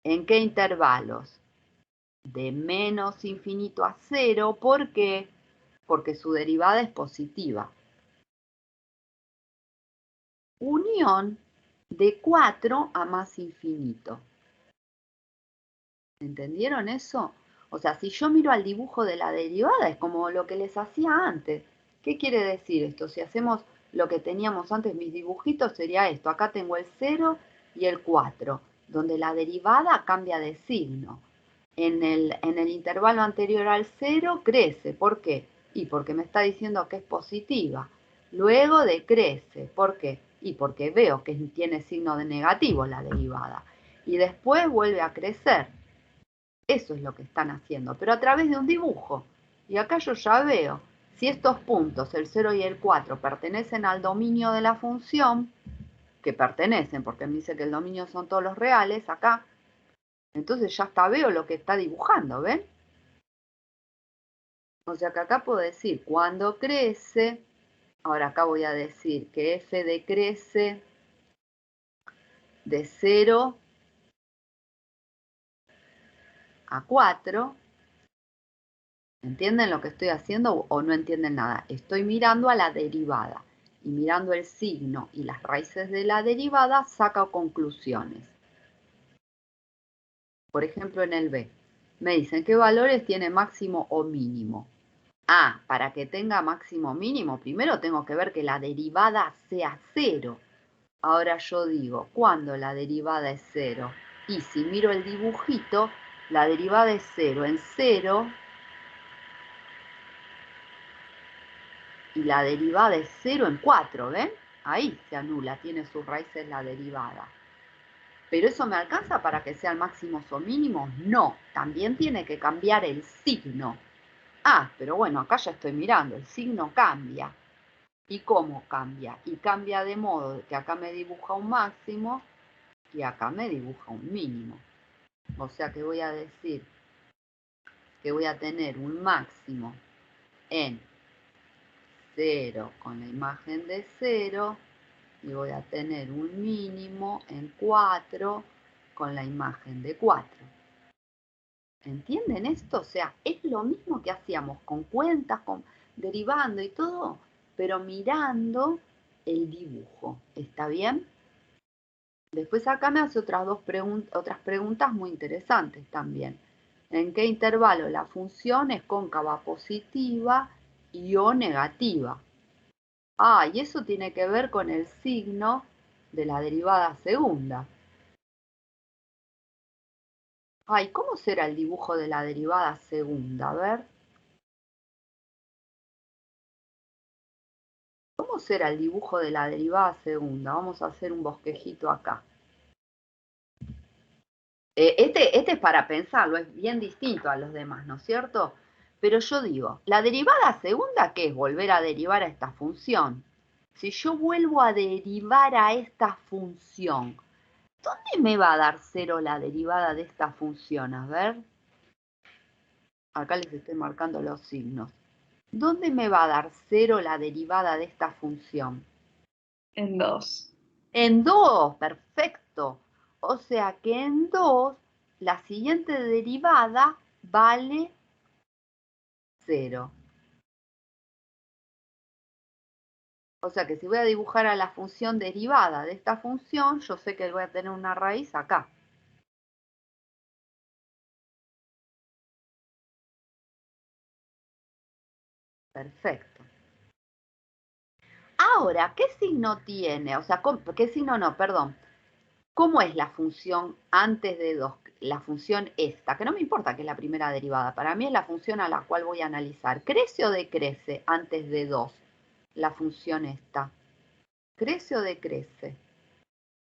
¿en qué intervalos? De menos infinito a 0. ¿Por qué? Porque su derivada es positiva. Unión de 4 a más infinito. ¿Entendieron eso? O sea, si yo miro al dibujo de la derivada, es como lo que les hacía antes. ¿Qué quiere decir esto? Si hacemos lo que teníamos antes, mis dibujitos, sería esto. Acá tengo el 0 y el 4, donde la derivada cambia de signo. En el intervalo anterior al 0 crece. ¿Por qué? Y porque me está diciendo que es positiva. Luego decrece. ¿Por qué? Y porque veo que tiene signo de negativo la derivada. Y después vuelve a crecer. Eso es lo que están haciendo, pero a través de un dibujo. Y acá yo ya veo si estos puntos, el 0 y el 4, pertenecen al dominio de la función, que pertenecen, porque me dice que el dominio son todos los reales, acá. Entonces ya hasta veo lo que está dibujando, ¿ven? O sea que acá puedo decir cuando crece, ahora acá voy a decir que f decrece de 0 a 4. ¿Entienden lo que estoy haciendo o no entienden nada? Estoy mirando a la derivada y mirando el signo y las raíces de la derivada saco conclusiones. Por ejemplo, en el B, me dicen qué valores tiene máximo o mínimo. Para que tenga máximo mínimo, primero tengo que ver que la derivada sea 0. Ahora yo digo, ¿cuándo la derivada es 0? Y si miro el dibujito, la derivada es 0 en 0 y la derivada es 0 en 4, ¿ven? Ahí se anula, tiene sus raíces la derivada. ¿Pero eso me alcanza para que sean máximos o mínimos? No, también tiene que cambiar el signo. Pero bueno, acá ya estoy mirando, el signo cambia. ¿Y cómo cambia? Y cambia de modo que acá me dibuja un máximo y acá me dibuja un mínimo. O sea que voy a decir que voy a tener un máximo en 0 con la imagen de 0 y voy a tener un mínimo en 4 con la imagen de 4. ¿Entienden esto? O sea, es lo mismo que hacíamos con cuentas, derivando y todo, pero mirando el dibujo. ¿Está bien? Después acá me hace otras preguntas muy interesantes también. ¿En qué intervalo la función es cóncava positiva y o negativa? Y eso tiene que ver con el signo de la derivada segunda. ¿Cómo será el dibujo de la derivada segunda? A ver. ¿Cómo será el dibujo de la derivada segunda? Vamos a hacer un bosquejito acá. Este es para pensarlo, es bien distinto a los demás, ¿no es cierto? Pero yo digo, la derivada segunda, ¿qué es? Volver a derivar a esta función. Si yo vuelvo a derivar a esta función, ¿dónde me va a dar 0 la derivada de esta función? A ver. Acá les estoy marcando los signos. ¿Dónde me va a dar 0 la derivada de esta función? En 2. En 2, perfecto. O sea que en 2, la siguiente derivada vale 0. O sea que si voy a dibujar a la función derivada de esta función, yo sé que voy a tener una raíz acá. Perfecto. Ahora, ¿qué signo tiene? O sea, ¿qué signo no? Perdón. ¿Cómo es la función antes de 2? La función esta, que no me importa que es la primera derivada. Para mí es la función a la cual voy a analizar. ¿Crece o decrece antes de 2? La función esta. ¿Crece o decrece?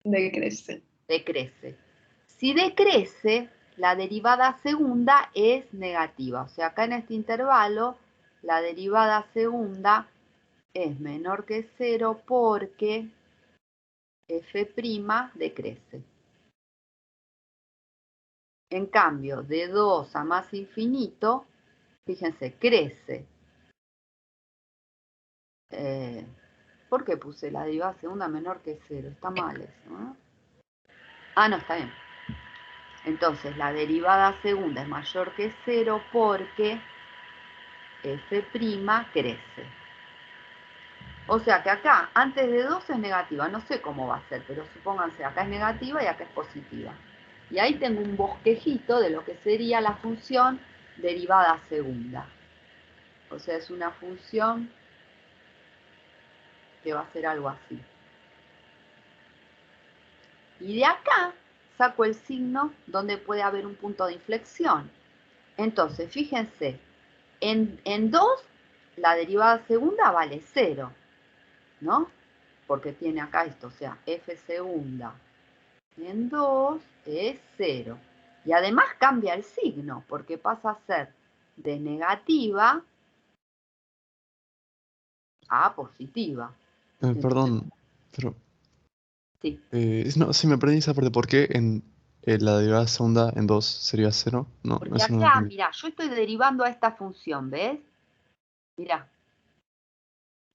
Decrece. Decrece. Si decrece, la derivada segunda es negativa. O sea, acá en este intervalo, la derivada segunda es menor que 0 porque f' decrece. En cambio, de 2 a más infinito, fíjense, crece. ¿Por qué puse la derivada segunda menor que 0? Está mal eso, ¿no? No, está bien. Entonces, la derivada segunda es mayor que 0 porque f' crece. O sea que acá, antes de 2 es negativa. No sé cómo va a ser, pero supónganse, acá es negativa y acá es positiva. Y ahí tengo un bosquejito de lo que sería la función derivada segunda. O sea, es una función que va a ser algo así. Y de acá saco el signo donde puede haber un punto de inflexión. Entonces, fíjense, en 2 la derivada segunda vale 0, ¿no? Porque tiene acá esto, o sea, f segunda en 2 es 0. Y además cambia el signo, porque pasa a ser de negativa a positiva. Perdón, pero Sí. no, sí me perdí esa parte. ¿Por qué en la derivada segunda en 2 sería 0? No, Porque eso no lo acá, entendí. mirá, yo estoy derivando a esta función, ¿ves? Mirá.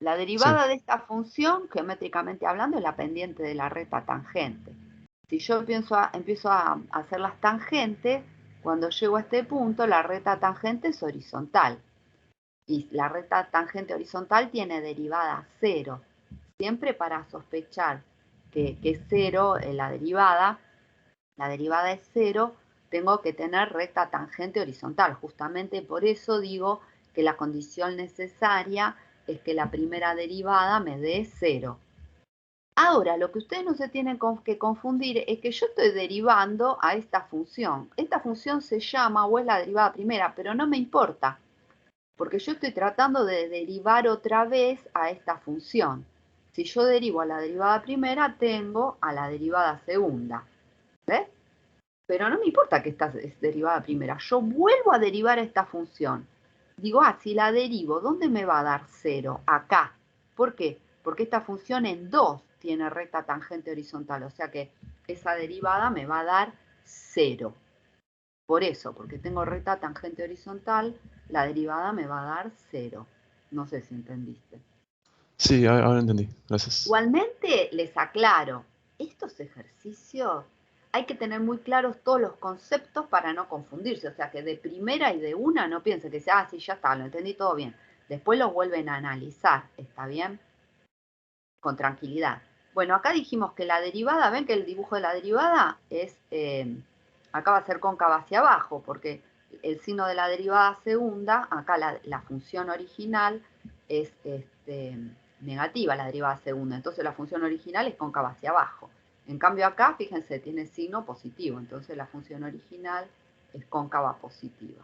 La Sí, derivada de esta función, geométricamente hablando, es la pendiente de la recta tangente. Si yo empiezo a hacer las tangentes, cuando llego a este punto, la recta tangente es horizontal. Y la recta tangente horizontal tiene derivada 0. Siempre para sospechar que es 0 la derivada es 0, tengo que tener recta tangente horizontal. Justamente por eso digo que la condición necesaria es que la primera derivada me dé 0. Ahora, lo que ustedes no se tienen que confundir es que yo estoy derivando a esta función. Esta función se llama o es la derivada primera, pero no me importa, porque yo estoy tratando de derivar otra vez a esta función. Si yo derivo a la derivada primera, tengo a la derivada segunda. ¿Ves? Pero no me importa que esta es derivada primera. Yo vuelvo a derivar a esta función. Digo, si la derivo, ¿dónde me va a dar 0? Acá. ¿Por qué? Porque esta función en 2 tiene recta tangente horizontal. O sea que esa derivada me va a dar 0. Por eso, porque tengo recta tangente horizontal, la derivada me va a dar 0. No sé si entendiste. Sí, ahora entendí. Gracias. Igualmente, les aclaro, estos ejercicios hay que tener muy claros todos los conceptos para no confundirse. O sea, que de primera y de una no piensen que sea, sí, ya está, lo entendí todo bien. Después los vuelven a analizar, ¿está bien? Con tranquilidad. Bueno, acá dijimos que la derivada, ven que el dibujo de la derivada es, acá va a ser cóncava hacia abajo, porque el signo de la derivada segunda, acá la función original es negativa, la derivada segunda. Entonces la función original es cóncava hacia abajo. En cambio acá, fíjense, tiene signo positivo. Entonces la función original es cóncava positiva.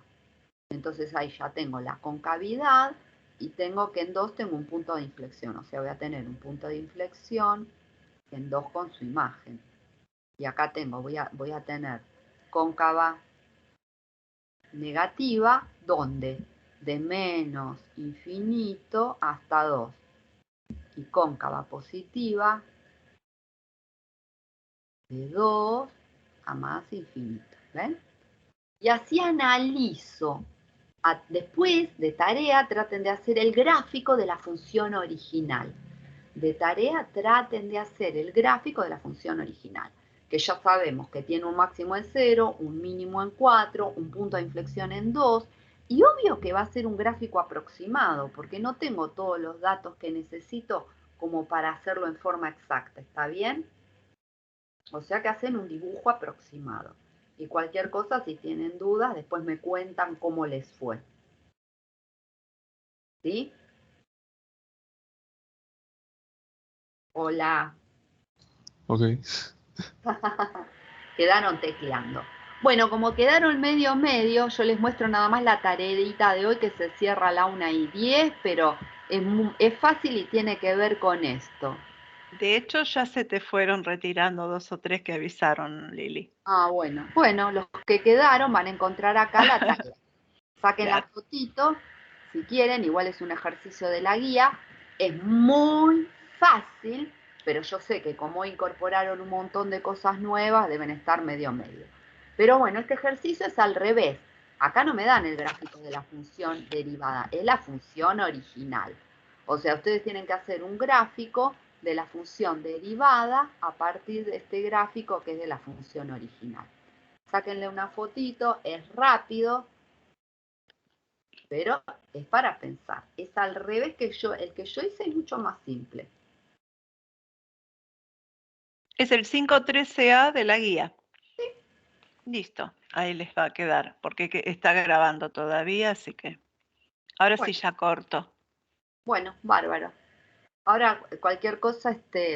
Entonces ahí ya tengo la concavidad y tengo que en 2 tengo un punto de inflexión. O sea, voy a tener un punto de inflexión en 2 con su imagen. Y acá tengo, voy a tener cóncava negativa, ¿dónde? De menos infinito hasta 2. Y cóncava positiva de 2 a más infinito. ¿Ven? Y así analizo. Después de tarea traten de hacer el gráfico de la función original. De tarea traten de hacer el gráfico de la función original, que ya sabemos que tiene un máximo en 0, un mínimo en 4, un punto de inflexión en 2, y obvio que va a ser un gráfico aproximado, porque no tengo todos los datos que necesito como para hacerlo en forma exacta, ¿está bien? O sea que hacen un dibujo aproximado. Y cualquier cosa, si tienen dudas, después me cuentan cómo les fue. ¿Sí? Hola. Ok. Quedaron tecleando. Bueno, como quedaron medio, yo les muestro nada más la tareita de hoy que se cierra a la 1:10, pero es fácil y tiene que ver con esto. De hecho, ya se te fueron retirando 2 o 3 que avisaron, Lili. Bueno. Bueno, los que quedaron van a encontrar acá la tarea. Saquen Claro. la fotito, si quieren, igual es un ejercicio de la guía. Es muy fácil, pero yo sé que como incorporaron un montón de cosas nuevas, deben estar medio. Pero bueno, este ejercicio es al revés. Acá no me dan el gráfico de la función derivada, es la función original. O sea, ustedes tienen que hacer un gráfico de la función derivada a partir de este gráfico que es de la función original. Sáquenle una fotito, es rápido, pero es para pensar. Es al revés que el que yo hice es mucho más simple. Es el 513A de la guía. Sí. Listo, ahí les va a quedar, porque está grabando todavía, así que ahora sí ya corto. Bueno, bárbaro. Ahora cualquier cosa,